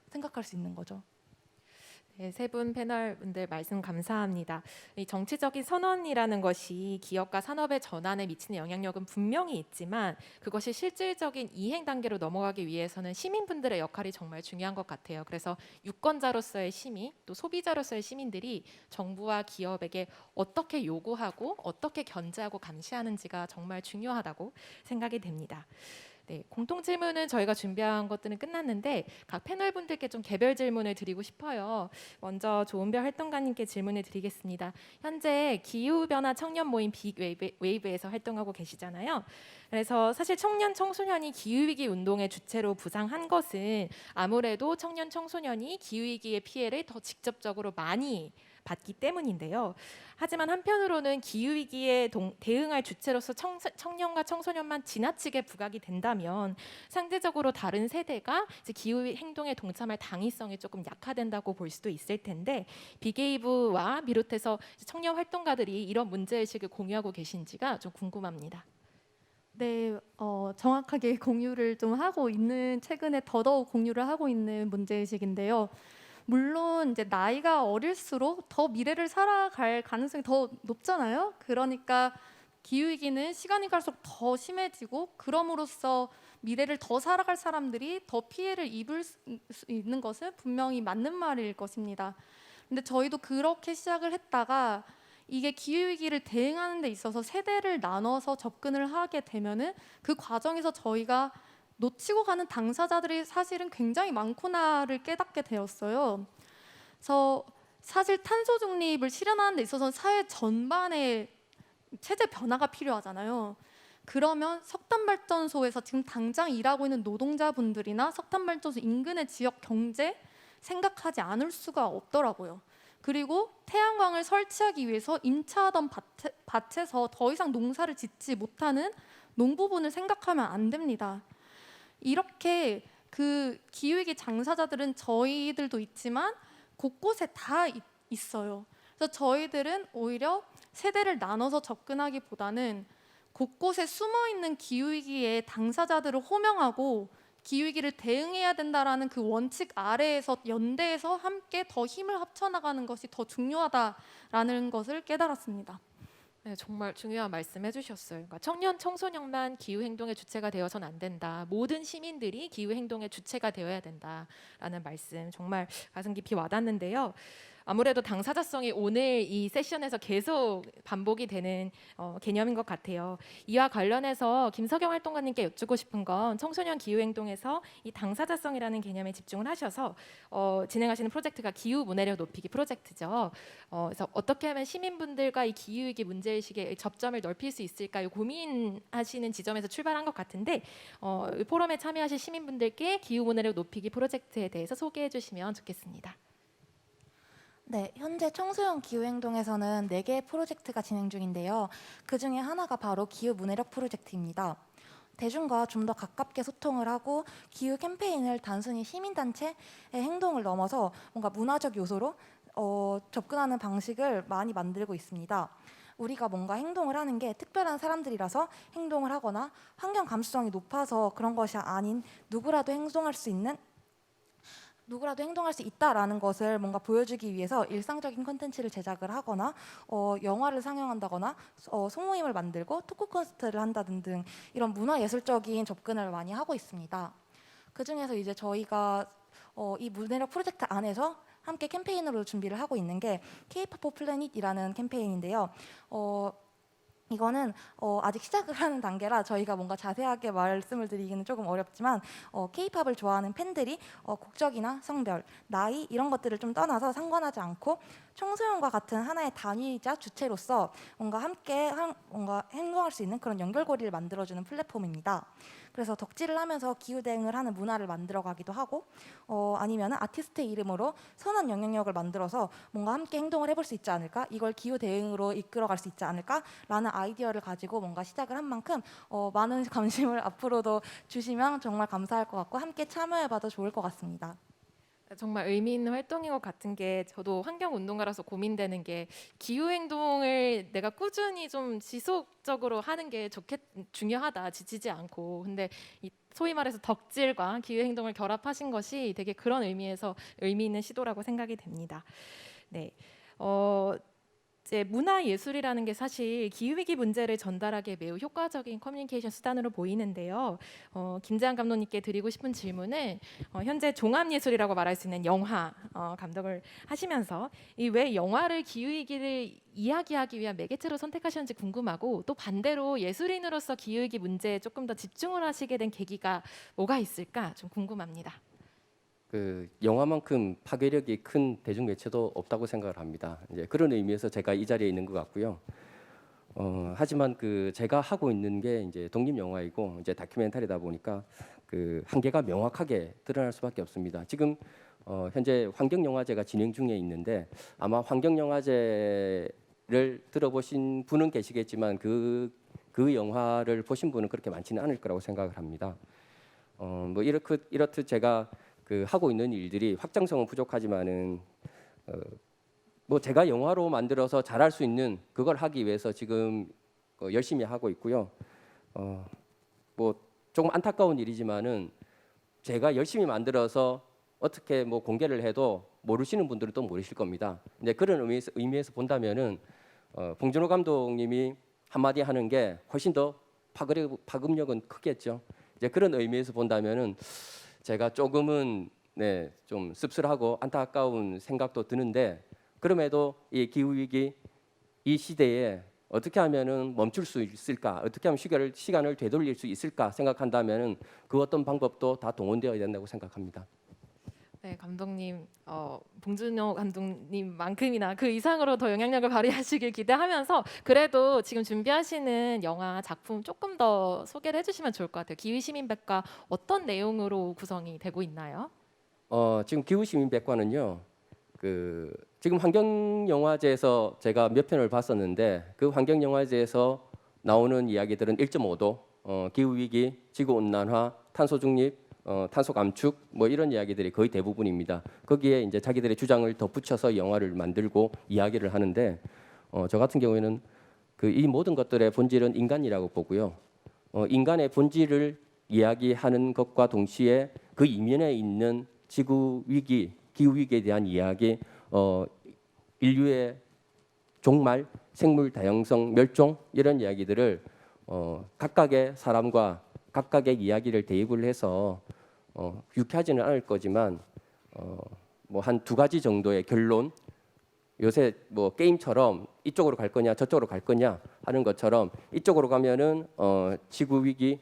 생각할 수 있는 거죠. 네, 세 분 패널분들 말씀 감사합니다. 이 정치적인 선언이라는 것이 기업과 산업의 전환에 미치는 영향력은 분명히 있지만 그것이 실질적인 이행 단계로 넘어가기 위해서는 시민분들의 역할이 정말 중요한 것 같아요. 그래서 유권자로서의 시민, 또 소비자로서의 시민들이 정부와 기업에게 어떻게 요구하고 어떻게 견제하고 감시하는지가 정말 중요하다고 생각이 됩니다. 네, 공통 질문은 저희가 준비한 것들은 끝났는데 각 패널분들께 좀 개별 질문을 드리고 싶어요. 먼저 조은별 활동가님께 질문을 드리겠습니다. 현재 기후변화 청년 모임 빅웨이브에서 활동하고 계시잖아요. 그래서 사실 청년 청소년이 기후위기 운동의 주체로 부상한 것은 아무래도 청년 청소년이 기후위기의 피해를 더 직접적으로 많이 받기 때문인데요. 하지만 한편으로는 기후위기에 대응할 주체로서 청년과 청소년만 지나치게 부각이 된다면 상대적으로 다른 세대가 이제 기후 행동에 동참할 당위성이 조금 약화된다고 볼 수도 있을 텐데 빅웨이브와 비롯해서 청년 활동가들이 이런 문제의식을 공유하고 계신지가 좀 궁금합니다. 네, 정확하게 공유를 좀 하고 있는 최근에 더더욱 공유를 하고 있는 문제의식인데요. 물론 이제 나이가 어릴수록 더 미래를 살아갈 가능성이 더 높잖아요. 그러니까 기후위기는 시간이 갈수록 더 심해지고 그럼으로써 미래를 더 살아갈 사람들이 더 피해를 입을 수 있는 것은 분명히 맞는 말일 것입니다. 근데 저희도 그렇게 시작을 했다가 이게 기후위기를 대응하는 데 있어서 세대를 나눠서 접근을 하게 되면은 그 과정에서 저희가 놓치고 가는 당사자들이 사실은 굉장히 많구나를 깨닫게 되었어요. 그래서 사실 탄소 중립을 실현하는 데 있어서는 사회 전반의 체제 변화가 필요하잖아요. 그러면 석탄 발전소에서 지금 당장 일하고 있는 노동자분들이나 석탄 발전소 인근의 지역 경제 생각하지 않을 수가 없더라고요. 그리고 태양광을 설치하기 위해서 임차하던 밭에서 더 이상 농사를 짓지 못하는 농부분을 생각하면 안 됩니다. 이렇게 그 기후위기 당사자들은 저희들도 있지만 곳곳에 다 있어요. 그래서 저희들은 오히려 세대를 나눠서 접근하기보다는 곳곳에 숨어 있는 기후위기의 당사자들을 호명하고 기후위기를 대응해야 된다라는 그 원칙 아래에서 연대해서 함께 더 힘을 합쳐나가는 것이 더 중요하다라는 것을 깨달았습니다. 네, 정말 중요한 말씀 해주셨어요. 그러니까 청년 청소년만 기후 행동의 주체가 되어서는 안 된다. 모든 시민들이 기후 행동의 주체가 되어야 된다라는 말씀 정말 가슴 깊이 와닿는데요. 아무래도 당사자성이 오늘 이 세션에서 계속 반복이 되는 개념인 것 같아요. 이와 관련해서 김석영 활동가님께 여쭙고 싶은 건 청소년 기후 행동에서 이 당사자성이라는 개념에 집중을 하셔서 진행하시는 프로젝트가 기후 문해력 높이기 프로젝트죠. 그래서 어떻게 하면 시민분들과 이 기후위기 문제의식의 접점을 넓힐 수 있을까요? 고민하시는 지점에서 출발한 것 같은데 이 포럼에 참여하실 시민분들께 기후 문해력 높이기 프로젝트에 대해서 소개해 주시면 좋겠습니다. 네, 현재 청소년 기후행동에서는 4개의 프로젝트가 진행 중인데요. 그중에 하나가 바로 기후 문해력 프로젝트입니다. 대중과 좀 더 가깝게 소통을 하고 기후 캠페인을 단순히 시민단체의 행동을 넘어서 뭔가 문화적 요소로 접근하는 방식을 많이 만들고 있습니다. 우리가 뭔가 행동을 하는 게 특별한 사람들이라서 행동을 하거나 환경 감수성이 높아서 그런 것이 아닌 누구라도 행동할 수 있다라는 것을 뭔가 보여주기 위해서 일상적인 콘텐츠를 제작을 하거나 영화를 상영한다거나 소모임을 만들고 토크 콘서트를 한다든 등 이런 문화예술적인 접근을 많이 하고 있습니다. 그중에서 이제 저희가 이 문해력 프로젝트 안에서 함께 캠페인으로 준비를 하고 있는 게 K-pop for Planet이라는 캠페인인데요. 이거는 아직 시작을 하는 단계라 저희가 뭔가 자세하게 말씀을 드리기는 조금 어렵지만 K-팝을 좋아하는 팬들이 국적이나 성별, 나이 이런 것들을 좀 떠나서 상관하지 않고 청소년과 같은 하나의 단위이자 주체로서 뭔가 함께 뭔가 행동할 수 있는 그런 연결고리를 만들어주는 플랫폼입니다. 그래서 덕질을 하면서 기후 대응을 하는 문화를 만들어가기도 하고 아니면 아티스트의 이름으로 선한 영향력을 만들어서 뭔가 함께 행동을 해볼 수 있지 않을까, 이걸 기후 대응으로 이끌어갈 수 있지 않을까라는 아이디어를 가지고 뭔가 시작을 한 만큼 많은 관심을 앞으로도 주시면 정말 감사할 것 같고 함께 참여해봐도 좋을 것 같습니다. 정말 의미 있는 활동인 것 같은 게 저도 환경 운동가라서 고민되는 게 기후 행동을 내가 꾸준히 좀 지속적으로 하는 게 중요하다, 지치지 않고. 근데 이 소위 말해서 덕질과 기후 행동을 결합하신 것이 되게 그런 의미에서 의미 있는 시도라고 생각이 됩니다. 네. 이제 문화 예술이라는 게 사실 기후위기 문제를 전달하기에 매우 효과적인 커뮤니케이션 수단으로 보이는데요. 김재한 감독님께 드리고 싶은 질문은 현재 종합예술이라고 말할 수 있는 영화 감독을 하시면서 이 왜 영화를 기후위기를 이야기하기 위한 매개체로 선택하셨는지 궁금하고, 또 반대로 예술인으로서 기후위기 문제에 조금 더 집중을 하시게 된 계기가 뭐가 있을까 좀 궁금합니다. 그 영화만큼 파괴력이 큰 대중 매체도 없다고 생각을 합니다. 이제 그런 의미에서 제가 이 자리에 있는 것 같고요. 하지만 그 제가 하고 있는 게 이제 독립 영화이고 이제 다큐멘터리다 보니까 그 한계가 명확하게 드러날 수밖에 없습니다. 지금 현재 환경 영화제가 진행 중에 있는데 아마 환경 영화제를 들어보신 분은 계시겠지만 그 영화를 보신 분은 그렇게 많지는 않을 거라고 생각을 합니다. 뭐 이렇듯 제가 그 하고 있는 일들이 확장성은 부족하지만은 뭐 제가 영화로 만들어서 잘할 수 있는 그걸 하기 위해서 지금 열심히 하고 있고요. 뭐 조금 안타까운 일이지만은 제가 열심히 만들어서 어떻게 뭐 공개를 해도 모르시는 분들은 또 모르실 겁니다. 근데 그런 의미에서 본다면은 봉준호 감독님이 한마디 하는 게 훨씬 더 파급력은 크겠죠. 이제 그런 의미에서 본다면은 제가 조금은 좀 씁쓸하고 안타까운 생각도 드는데, 그럼에도 이 기후 위기 이 시대에 어떻게 하면은 멈출 수 있을까, 어떻게 하면 시간을 되돌릴 수 있을까 생각한다면은 그 어떤 방법도 다 동원되어야 된다고 생각합니다. 네, 감독님, 봉준호 감독님만큼이나 그 이상으로 더 영향력을 발휘하시길 기대하면서 그래도 지금 준비하시는 영화 작품 조금 더 소개를 해주시면 좋을 것 같아요. 기후시민백과 어떤 내용으로 구성이 되고 있나요? 지금 기후시민백과는요, 그 지금 환경영화제에서 제가 몇 편을 봤었는데 그 환경영화제에서 나오는 이야기들은 1.5도, 기후위기, 지구온난화, 탄소중립, 탄소 감축 뭐 이런 이야기들이 거의 대부분입니다. 거기에 이제 자기들의 주장을 덧붙여서 영화를 만들고 이야기를 하는데 저 같은 경우에는 그 이 모든 것들의 본질은 인간이라고 보고요. 인간의 본질을 이야기하는 것과 동시에 그 이면에 있는 지구 위기, 기후 위기에 대한 이야기, 인류의 종말, 생물 다양성 멸종 이런 이야기들을 각각의 사람과 각각의 이야기를 대입을 해서 유쾌하지는 않을 거지만 뭐 한 두 가지 정도의 결론, 요새 뭐 게임처럼 이쪽으로 갈 거냐 저쪽으로 갈 거냐 하는 것처럼 이쪽으로 가면은 지구 위기,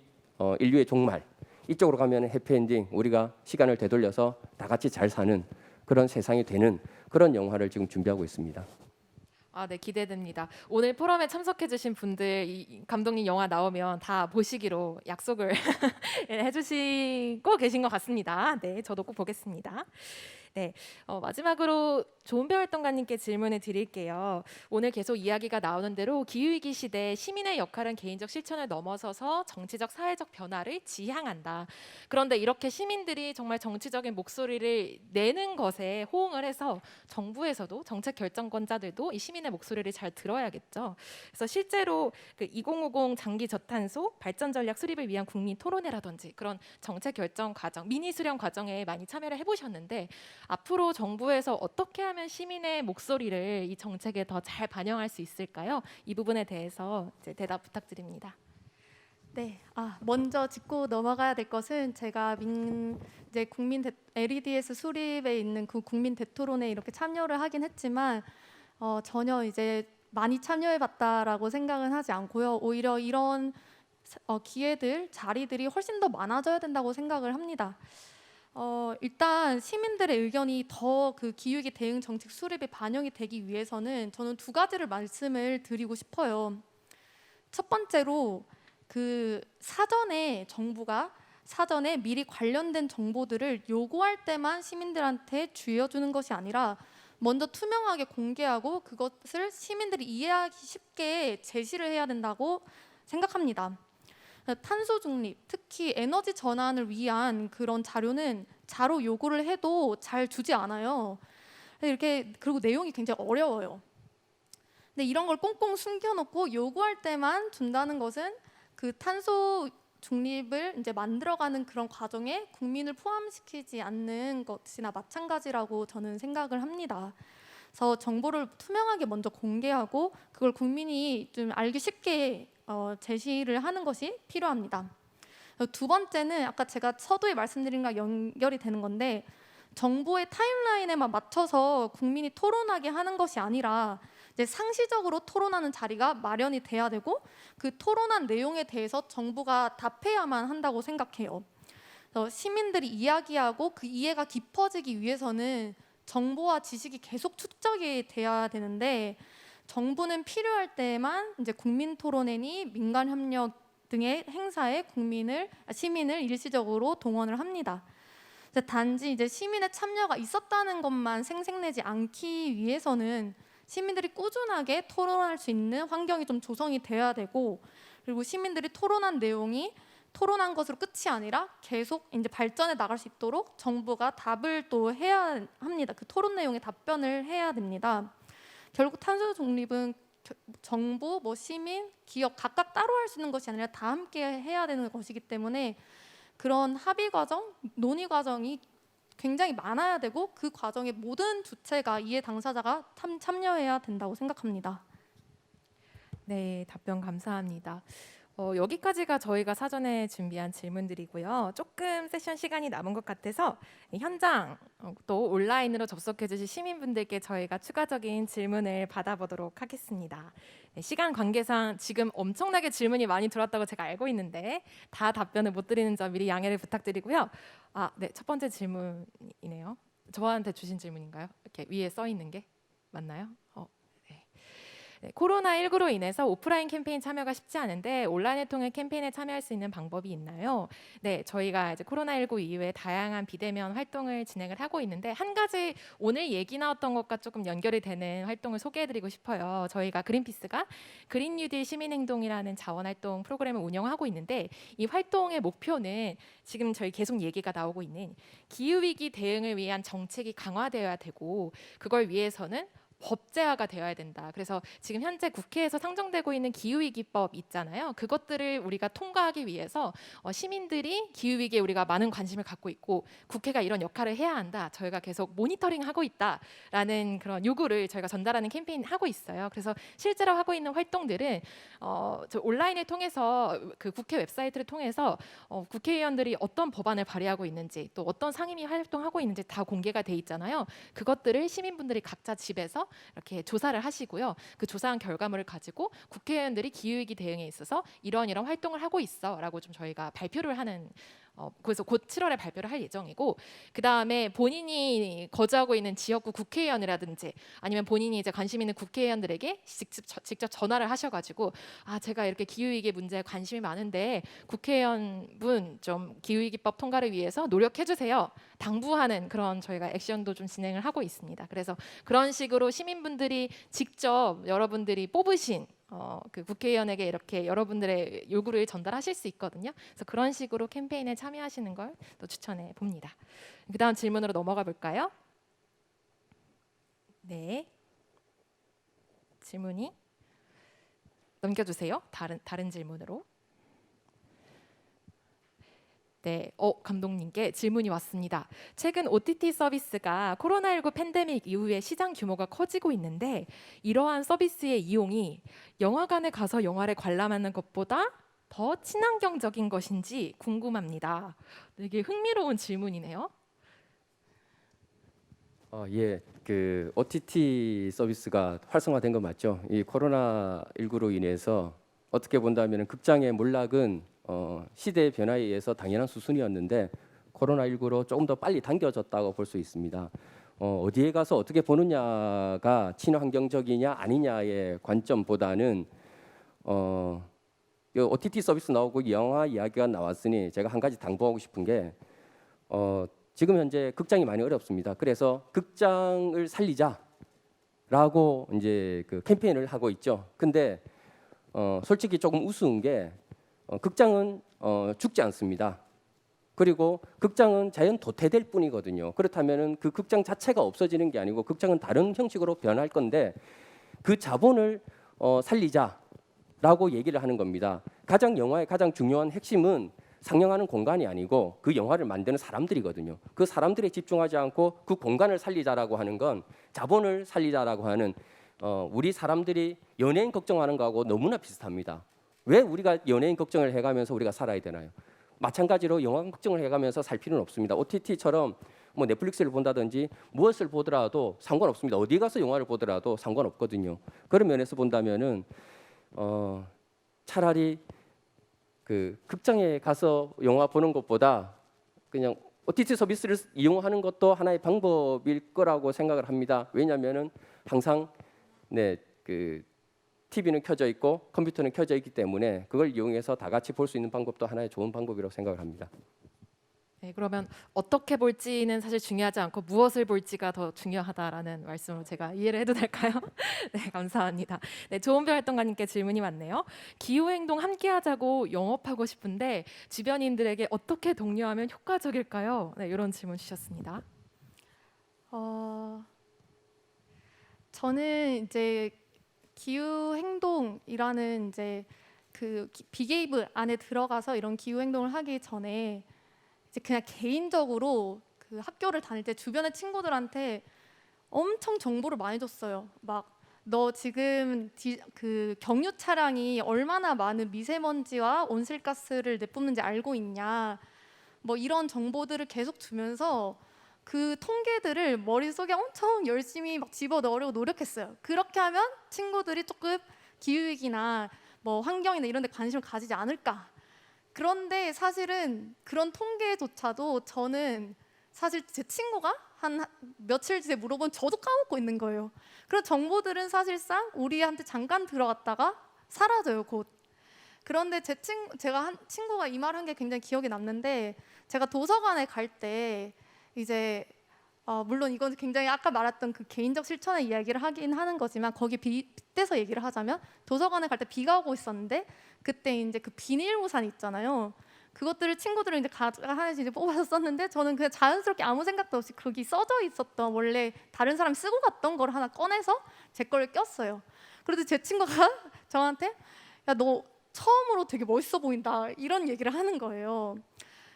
인류의 종말, 이쪽으로 가면은 해피엔딩, 우리가 시간을 되돌려서 다 같이 잘 사는 그런 세상이 되는 그런 영화를 지금 준비하고 있습니다. 아, 네, 기대됩니다. 오늘 포럼에 참석해주신 분들 이 감독님 영화 나오면 다 보시기로 약속을 해주시고 계신 것 같습니다. 네, 저도 꼭 보겠습니다. 네, 마지막으로 조은별 활동가님께 질문을 드릴게요. 오늘 계속 이야기가 나오는 대로 기후위기 시대 시민의 역할은 개인적 실천을 넘어서서 정치적 사회적 변화를 지향한다. 그런데 이렇게 시민들이 정말 정치적인 목소리를 내는 것에 호응을 해서 정부에서도 정책 결정권자들도 이 시민의 목소리를 잘 들어야겠죠. 그래서 실제로 그 2050 장기 저탄소 발전 전략 수립을 위한 국민 토론회라든지 그런 정책 결정 과정, 미니 수렴 과정에 많이 참여를 해보셨는데 앞으로 정부에서 어떻게 하면 시민의 목소리를 이 정책에 더 잘 반영할 수 있을까요? 이 부분에 대해서 이제 대답 부탁드립니다. 네, 먼저 짚고 넘어가야 될 것은 제가 이제 LEDS 수립에 있는 그 국민 대토론에 이렇게 참여를 하긴 했지만 전혀 이제 많이 참여해봤다라고 생각은 하지 않고요. 오히려 이런 기회들, 자리들이 훨씬 더 많아져야 된다고 생각을 합니다. 일단 시민들의 의견이 더 그 기후위기 대응 정책 수립에 반영이 되기 위해서는 저는 두 가지를 말씀을 드리고 싶어요. 첫 번째로 그 정부가 사전에 미리 관련된 정보들을 요구할 때만 시민들한테 쥐어주는 것이 아니라 먼저 투명하게 공개하고 그것을 시민들이 이해하기 쉽게 제시를 해야 된다고 생각합니다. 탄소 중립, 특히 에너지 전환을 위한 그런 자료는 자료 요구를 해도 잘 주지 않아요. 그리고 내용이 굉장히 어려워요. 근데 이런 걸 꽁꽁 숨겨놓고 요구할 때만 준다는 것은 그 탄소 중립을 이제 만들어가는 그런 과정에 국민을 포함시키지 않는 것이나 마찬가지라고 저는 생각을 합니다. 그래서 정보를 투명하게 먼저 공개하고 그걸 국민이 좀 알기 쉽게 제시를 하는 것이 필요합니다. 두 번째는 아까 제가 서두에 말씀드린 거랑 연결이 되는 건데 정보의 타임라인에만 맞춰서 국민이 토론하게 하는 것이 아니라 이제 상시적으로 토론하는 자리가 마련이 돼야 되고 그 토론한 내용에 대해서 정부가 답해야만 한다고 생각해요. 그래서 시민들이 이야기하고 그 이해가 깊어지기 위해서는 정보와 지식이 계속 축적이 돼야 되는데 정부는 필요할 때만 이제 국민 토론회니 민간 협력 등의 행사에 시민을 일시적으로 동원을 합니다. 단지 이제 시민의 참여가 있었다는 것만 생색내지 않기 위해서는 시민들이 꾸준하게 토론할 수 있는 환경이 좀 조성이 돼야 되고 그리고 시민들이 토론한 내용이 토론한 것으로 끝이 아니라 계속 이제 발전해 나갈 수 있도록 정부가 답을 또 해야 합니다. 그 토론 내용에 답변을 해야 됩니다. 결국 탄소 중립은 정부, 시민, 기업 각각 따로 할 수 있는 것이 아니라 다 함께 해야 되는 것이기 때문에 그런 합의 과정, 논의 과정이 굉장히 많아야 되고 그 과정에 모든 주체가 이해 당사자가 참여해야 된다고 생각합니다. 네, 답변 감사합니다. 여기까지가 저희가 사전에 준비한 질문들이고요. 조금 세션 시간이 남은 것 같아서 현장 또 온라인으로 접속해 주실 시민분들께 저희가 추가적인 질문을 받아보도록 하겠습니다. 네, 시간 관계상 지금 엄청나게 질문이 많이 들어왔다고 제가 알고 있는데 다 답변을 못 드리는 점 미리 양해를 부탁드리고요. 네, 첫 번째 질문이네요. 저한테 주신 질문인가요? 이렇게 위에 써 있는 게 맞나요? 네, 코로나19로 인해서 오프라인 캠페인 참여가 쉽지 않은데 온라인을 통해 캠페인에 참여할 수 있는 방법이 있나요? 네, 저희가 이제 코로나19 이후에 다양한 비대면 활동을 진행을 하고 있는데 한 가지 오늘 얘기 나왔던 것과 조금 연결이 되는 활동을 소개해드리고 싶어요. 저희가 그린피스가 그린 뉴딜 시민행동이라는 자원활동 프로그램을 운영하고 있는데 이 활동의 목표는 지금 저희 계속 얘기가 나오고 있는 기후위기 대응을 위한 정책이 강화되어야 되고 그걸 위해서는 법제화가 되어야 된다. 그래서 지금 현재 국회에서 상정되고 있는 기후위기법 있잖아요. 그것들을 우리가 통과하기 위해서 시민들이 기후위기에 우리가 많은 관심을 갖고 있고 국회가 이런 역할을 해야 한다. 저희가 계속 모니터링하고 있다라는 그런 요구를 저희가 전달하는 캠페인 하고 있어요. 그래서 실제로 하고 있는 활동들은 저 온라인을 통해서 그 국회 웹사이트를 통해서 국회의원들이 어떤 법안을 발의하고 있는지 또 어떤 상임위 활동하고 있는지 다 공개가 돼 있잖아요. 그것들을 시민분들이 각자 집에서 이렇게 조사를 하시고요. 그 조사한 결과물을 가지고 국회의원들이 기후위기 대응에 있어서 이런 활동을 하고 있어라고 좀 저희가 발표를 하는 그래서 곧 7월에 발표를 할 예정이고 그 다음에 본인이 거주하고 있는 지역구 국회의원이라든지 아니면 본인이 이제 관심 있는 국회의원들에게 직접 전화를 하셔가지고 제가 이렇게 기후위기 문제에 관심이 많은데 국회의원분 좀 기후위기법 통과를 위해서 노력해주세요. 당부하는 그런 저희가 액션도 좀 진행을 하고 있습니다. 그래서 그런 식으로 시민분들이 직접 여러분들이 뽑으신 그 국회의원에게 이렇게 여러분들의 요구를 전달하실 수 있거든요. 그래서 그런 식으로 캠페인에 참여하시는 걸 또 추천해 봅니다. 그다음 질문으로 넘어가 볼까요? 네, 질문이 넘겨주세요. 다른 질문으로. 네, 감독님께 질문이 왔습니다. 최근 OTT 서비스가 코로나19 팬데믹 이후에 시장 규모가 커지고 있는데 이러한 서비스의 이용이 영화관에 가서 영화를 관람하는 것보다 더 친환경적인 것인지 궁금합니다. 되게 흥미로운 질문이네요. 예, 그 OTT 서비스가 활성화된 거 맞죠? 이 코로나19로 인해서 어떻게 본다면 극장의 몰락은 시대의 변화에 의해서 당연한 수순이었는데 코로나19로 조금 더 빨리 당겨졌다고 볼 수 있습니다. 어디에 가서 어떻게 보느냐가 친환경적이냐 아니냐의 관점보다는 OTT 서비스 나오고 영화 이야기가 나왔으니 제가 한 가지 당부하고 싶은 게 지금 현재 극장이 많이 어렵습니다. 그래서 극장을 살리자라고 이제 그 캠페인을 하고 있죠. 근데 솔직히 조금 우스운 게 극장은 죽지 않습니다. 그리고 극장은 자연 도태될 뿐이거든요. 그렇다면은 그 극장 자체가 없어지는 게 아니고 극장은 다른 형식으로 변할 건데 그 자본을 살리자라고 얘기를 하는 겁니다. 영화의 가장 중요한 핵심은 상영하는 공간이 아니고 그 영화를 만드는 사람들이거든요. 그 사람들에 집중하지 않고 그 공간을 살리자라고 하는 건 자본을 살리자라고 하는 우리 사람들이 연예인 걱정하는 거하고 너무나 비슷합니다. 왜 우리가 연예인 걱정을 해가면서 우리가 살아야 되나요? 마찬가지로 영화 걱정을 해가면서 살 필요는 없습니다. OTT처럼 뭐 넷플릭스를 본다든지 무엇을 보더라도 상관없습니다. 어디 가서 영화를 보더라도 상관없거든요. 그런 면에서 본다면은 차라리 그 극장에 가서 영화 보는 것보다 그냥 OTT 서비스를 이용하는 것도 하나의 방법일 거라고 생각을 합니다. 왜냐하면은 항상 그 TV는 켜져 있고 컴퓨터는 켜져 있기 때문에 그걸 이용해서 다 같이 볼 수 있는 방법도 하나의 좋은 방법이라고 생각을 합니다. 네, 그러면 어떻게 볼지는 사실 중요하지 않고 무엇을 볼지가 더 중요하다라는 말씀으로 제가 이해를 해도 될까요? 네, 감사합니다. 네, 조은별 활동가님께 질문이 왔네요. 기후행동 함께하자고 영업하고 싶은데 주변인들에게 어떻게 독려하면 효과적일까요? 네, 이런 질문 주셨습니다. 저는 이제 기후 행동이라는 이제 그 비게이브 안에 들어가서 이런 기후 행동을 하기 전에 이제 그냥 개인적으로 그 학교를 다닐 때 주변의 친구들한테 엄청 정보를 많이 줬어요. 막 너 지금 그 경유 차량이 얼마나 많은 미세먼지와 온실가스를 내뿜는지 알고 있냐? 뭐 이런 정보들을 계속 주면서 그 통계들을 머릿속에 엄청 열심히 막 집어넣으려고 노력했어요. 그렇게 하면 친구들이 조금 기후위기나 뭐 환경이나 이런 데 관심을 가지지 않을까. 그런데 사실은 그런 통계조차도 저는 사실 제 친구가 한 며칠 뒤에 물어보면 저도 까먹고 있는 거예요. 그런 정보들은 사실상 우리한테 잠깐 들어갔다가 사라져요, 곧. 그런데 제가 한 친구가 이 말 한 게 굉장히 기억에 남는데 제가 도서관에 갈 때 이제 물론 이건 굉장히 아까 말했던 그 개인적 실천의 이야기를 하긴 하는 거지만 거기 빗대서 얘기를 하자면 도서관에 갈 때 비가 오고 있었는데 그때 이제 그 비닐 우산 있잖아요. 그것들을 친구들은 이제 각자 하나씩 이제 뽑아서 썼는데 저는 그냥 자연스럽게 아무 생각도 없이 거기 써져 있었던 원래 다른 사람이 쓰고 갔던 걸 하나 꺼내서 제 거를 꼈어요. 그래도 제 친구가 저한테 야, 너 처음으로 되게 멋있어 보인다 이런 얘기를 하는 거예요.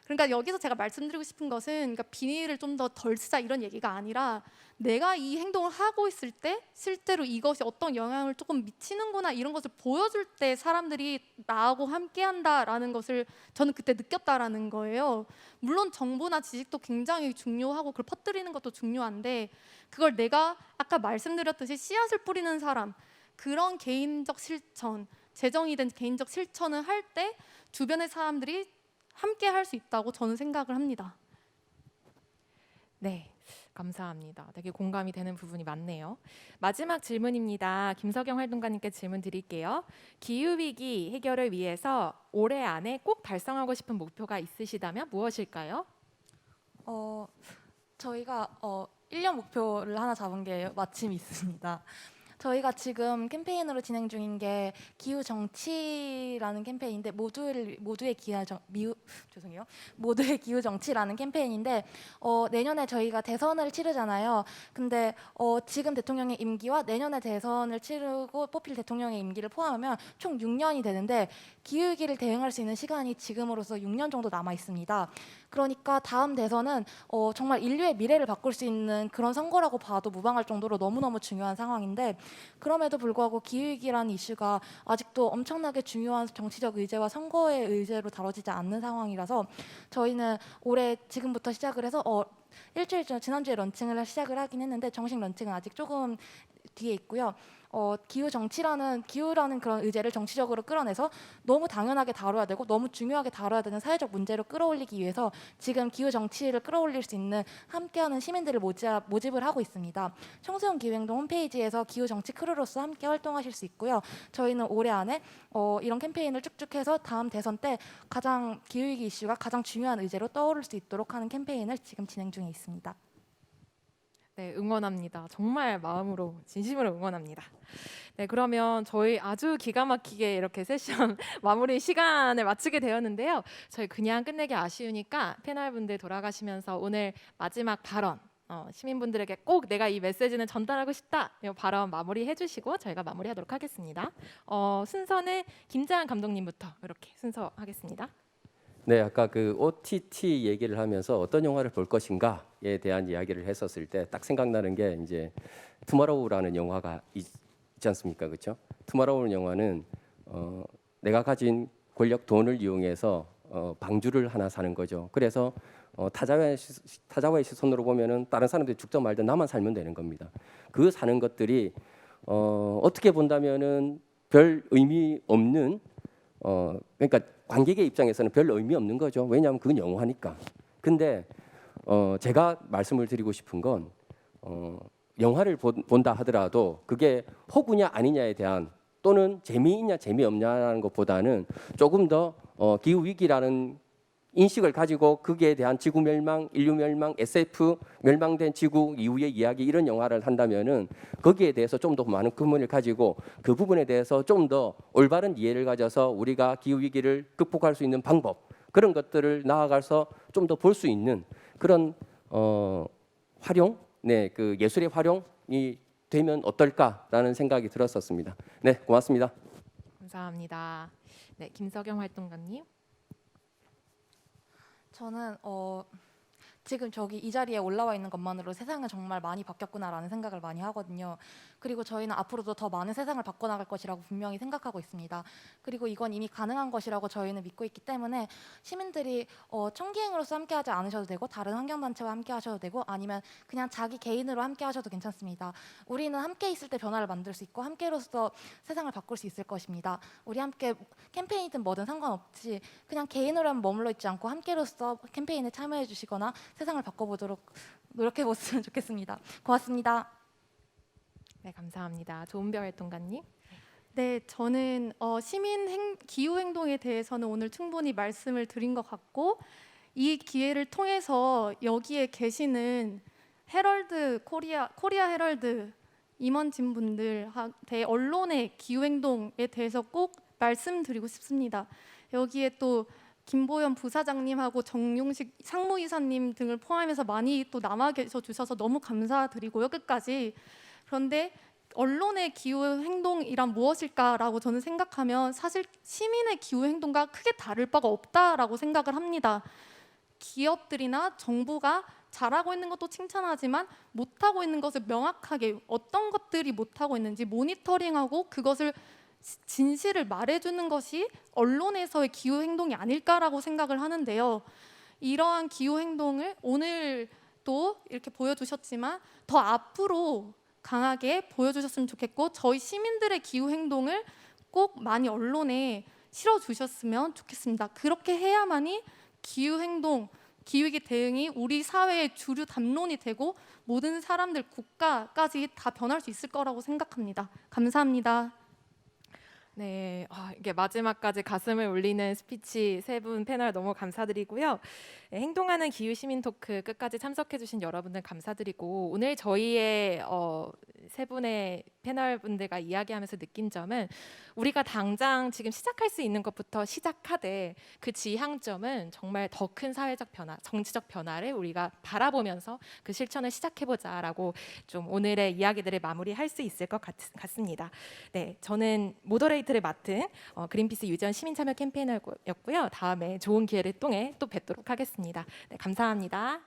그러니까 여기서 제가 말씀드리고 싶은 것은 그러니까 비닐을 좀 더 덜 쓰자 이런 얘기가 아니라 내가 이 행동을 하고 있을 때 실제로 이것이 어떤 영향을 조금 미치는구나 이런 것을 보여줄 때 사람들이 나하고 함께한다라는 것을 저는 그때 느꼈다라는 거예요. 물론 정보나 지식도 굉장히 중요하고 그걸 퍼뜨리는 것도 중요한데 그걸 내가 아까 말씀드렸듯이 씨앗을 뿌리는 사람 그런 개인적 실천, 재정이 된 개인적 실천을 할 때 주변의 사람들이 함께 할 수 있다고 저는 생각을 합니다. 네, 감사합니다. 되게 공감이 되는 부분이 많네요. 마지막 질문입니다. 김석영 활동가님께 질문 드릴게요. 기후위기 해결을 위해서 올해 안에 꼭 달성하고 싶은 목표가 있으시다면 무엇일까요? 저희가 1년 목표를 하나 잡은 게 마침 있습니다. 저희가 지금 캠페인으로 진행 중인 게 기후 정치라는 캠페인인데 모두의 기후 정치라는 캠페인인데 내년에 저희가 대선을 치르잖아요. 근데 지금 대통령의 임기와 내년에 대선을 치르고 뽑힐 대통령의 임기를 포함하면 총 6년이 되는데 기후 위기를 대응할 수 있는 시간이 지금으로서 6년 정도 남아 있습니다. 그러니까 다음 대선은 정말 인류의 미래를 바꿀 수 있는 그런 선거라고 봐도 무방할 정도로 너무너무 중요한 상황인데 그럼에도 불구하고 기후위기라는 이슈가 아직도 엄청나게 중요한 정치적 의제와 선거의 의제로 다뤄지지 않는 상황이라서 저희는 올해 지금부터 시작을 해서 일주일 전 지난주에 런칭을 시작을 하긴 했는데 정식 런칭은 아직 조금 뒤에 있고요. 기후라는 그런 의제를 정치적으로 끌어내서 너무 당연하게 다뤄야 되고 너무 중요하게 다뤄야 되는 사회적 문제로 끌어올리기 위해서 지금 기후 정치를 끌어올릴 수 있는 함께하는 시민들을 모집을 하고 있습니다. 청소년 기후행동 홈페이지에서 기후 정치 크루로서 함께 활동하실 수 있고요. 저희는 올해 안에 이런 캠페인을 쭉쭉 해서 다음 대선 때 가장 기후위기 이슈가 가장 중요한 의제로 떠오를 수 있도록 하는 캠페인을 지금 진행 중에 있습니다. 네, 응원합니다. 정말 마음으로 진심으로 응원합니다. 네, 그러면 저희 아주 기가 막히게 이렇게 세션 마무리 시간을 마치게 되었는데요. 저희 그냥 끝내기 아쉬우니까 패널분들 돌아가시면서 오늘 마지막 발언 시민분들에게 꼭 내가 이 메시지는 전달하고 싶다 이 발언 마무리해 주시고 저희가 마무리하도록 하겠습니다. 순서는 김자한 감독님부터 이렇게 순서하겠습니다. 네, 아까 그 OTT 얘기를 하면서 어떤 영화를 볼 것인가에 대한 이야기를 했었을 때 딱 생각나는 게 이제 투마로우라는 영화가 있지 않습니까, 그렇죠? 투마로우는 영화는 내가 가진 권력, 돈을 이용해서 방주를 하나 사는 거죠. 그래서 타자와의 시선으로 보면은 다른 사람들이 죽든 말든 나만 살면 되는 겁니다. 그 사는 것들이 어떻게 본다면은 별 의미 없는 그러니까 관객의 입장에서는 별 의미 없는 거죠. 왜냐하면 그건 영화니까. 근데 제가 말씀을 드리고 싶은 건 영화를 본다 하더라도 그게 호구냐 아니냐에 대한 또는 재미있냐 재미없냐라는 것보다는 조금 더 기후 위기라는 인식을 가지고 거기에 대한 지구 멸망, 인류 멸망, SF 멸망된 지구 이후의 이야기 이런 영화를 한다면은 거기에 대해서 좀 더 많은 근원을 가지고 그 부분에 대해서 좀 더 올바른 이해를 가져서 우리가 기후 위기를 극복할 수 있는 방법 그런 것들을 나아가서 좀 더 볼 수 있는 그런 활용, 네, 그 예술의 활용이 되면 어떨까라는 생각이 들었었습니다. 네, 고맙습니다. 감사합니다. 네, 김석영 활동가님. 저는 지금 저기 이 자리에 올라와 있는 것만으로 세상은 정말 많이 바뀌었구나라는 생각을 많이 하거든요. 그리고 저희는 앞으로도 더 많은 세상을 바꿔나갈 것이라고 분명히 생각하고 있습니다. 그리고 이건 이미 가능한 것이라고 저희는 믿고 있기 때문에 시민들이 청기행으로서 함께하지 않으셔도 되고 다른 환경단체와 함께하셔도 되고 아니면 그냥 자기 개인으로 함께하셔도 괜찮습니다. 우리는 함께 있을 때 변화를 만들 수 있고 함께로서 세상을 바꿀 수 있을 것입니다. 우리 함께 캠페인이든 뭐든 상관없이 그냥 개인으로만 머물러 있지 않고 함께로서 캠페인에 참여해 주시거나 세상을 바꿔보도록 노력해 보셨으면 좋겠습니다. 고맙습니다. 네, 감사합니다. 조은별 활동가님. 네, 저는 기후 행동에 대해서는 오늘 충분히 말씀을 드린 것 같고 이 기회를 통해서 여기에 계시는 헤럴드 코리아 헤럴드 임원진 분들한테 언론의 기후 행동에 대해서 꼭 말씀드리고 싶습니다. 여기에 또 김보연 부사장님하고 정용식 상무이사님 등을 포함해서 많이 또 남아 계셔 주셔서 너무 감사드리고요. 끝까지. 그런데 언론의 기후 행동이란 무엇일까라고 저는 생각하면 사실 시민의 기후 행동과 크게 다를 바가 없다라고 생각을 합니다. 기업들이나 정부가 잘하고 있는 것도 칭찬하지만 못하고 있는 것을 명확하게 어떤 것들이 못하고 있는지 모니터링하고 그것을 진실을 말해주는 것이 언론에서의 기후 행동이 아닐까라고 생각을 하는데요. 이러한 기후 행동을 오늘 또 이렇게 보여주셨지만 더 앞으로 강하게 보여주셨으면 좋겠고 저희 시민들의 기후 행동을 꼭 많이 언론에 실어주셨으면 좋겠습니다. 그렇게 해야만이 기후 행동, 기후위기 대응이 우리 사회의 주류 담론이 되고 모든 사람들, 국가까지 다 변할 수 있을 거라고 생각합니다. 감사합니다. 네, 이게 마지막까지 가슴을 울리는 스피치 세 분 패널 너무 감사드리고요. 네, 행동하는 기후 시민 토크 끝까지 참석해주신 여러분들 감사드리고 오늘 저희의 세 분의 패널 분들과 이야기하면서 느낀 점은 우리가 당장 지금 시작할 수 있는 것부터 시작하되 그 지향점은 정말 더 큰 사회적 변화, 정치적 변화를 우리가 바라보면서 그 실천을 시작해보자라고 좀 오늘의 이야기들을 마무리할 수 있을 것 같습니다. 네, 저는 모더레이터를 맡은 그린피스 유전 시민참여 캠페이너였고요. 다음에 좋은 기회를 통해 또 뵙도록 하겠습니다. 네, 감사합니다.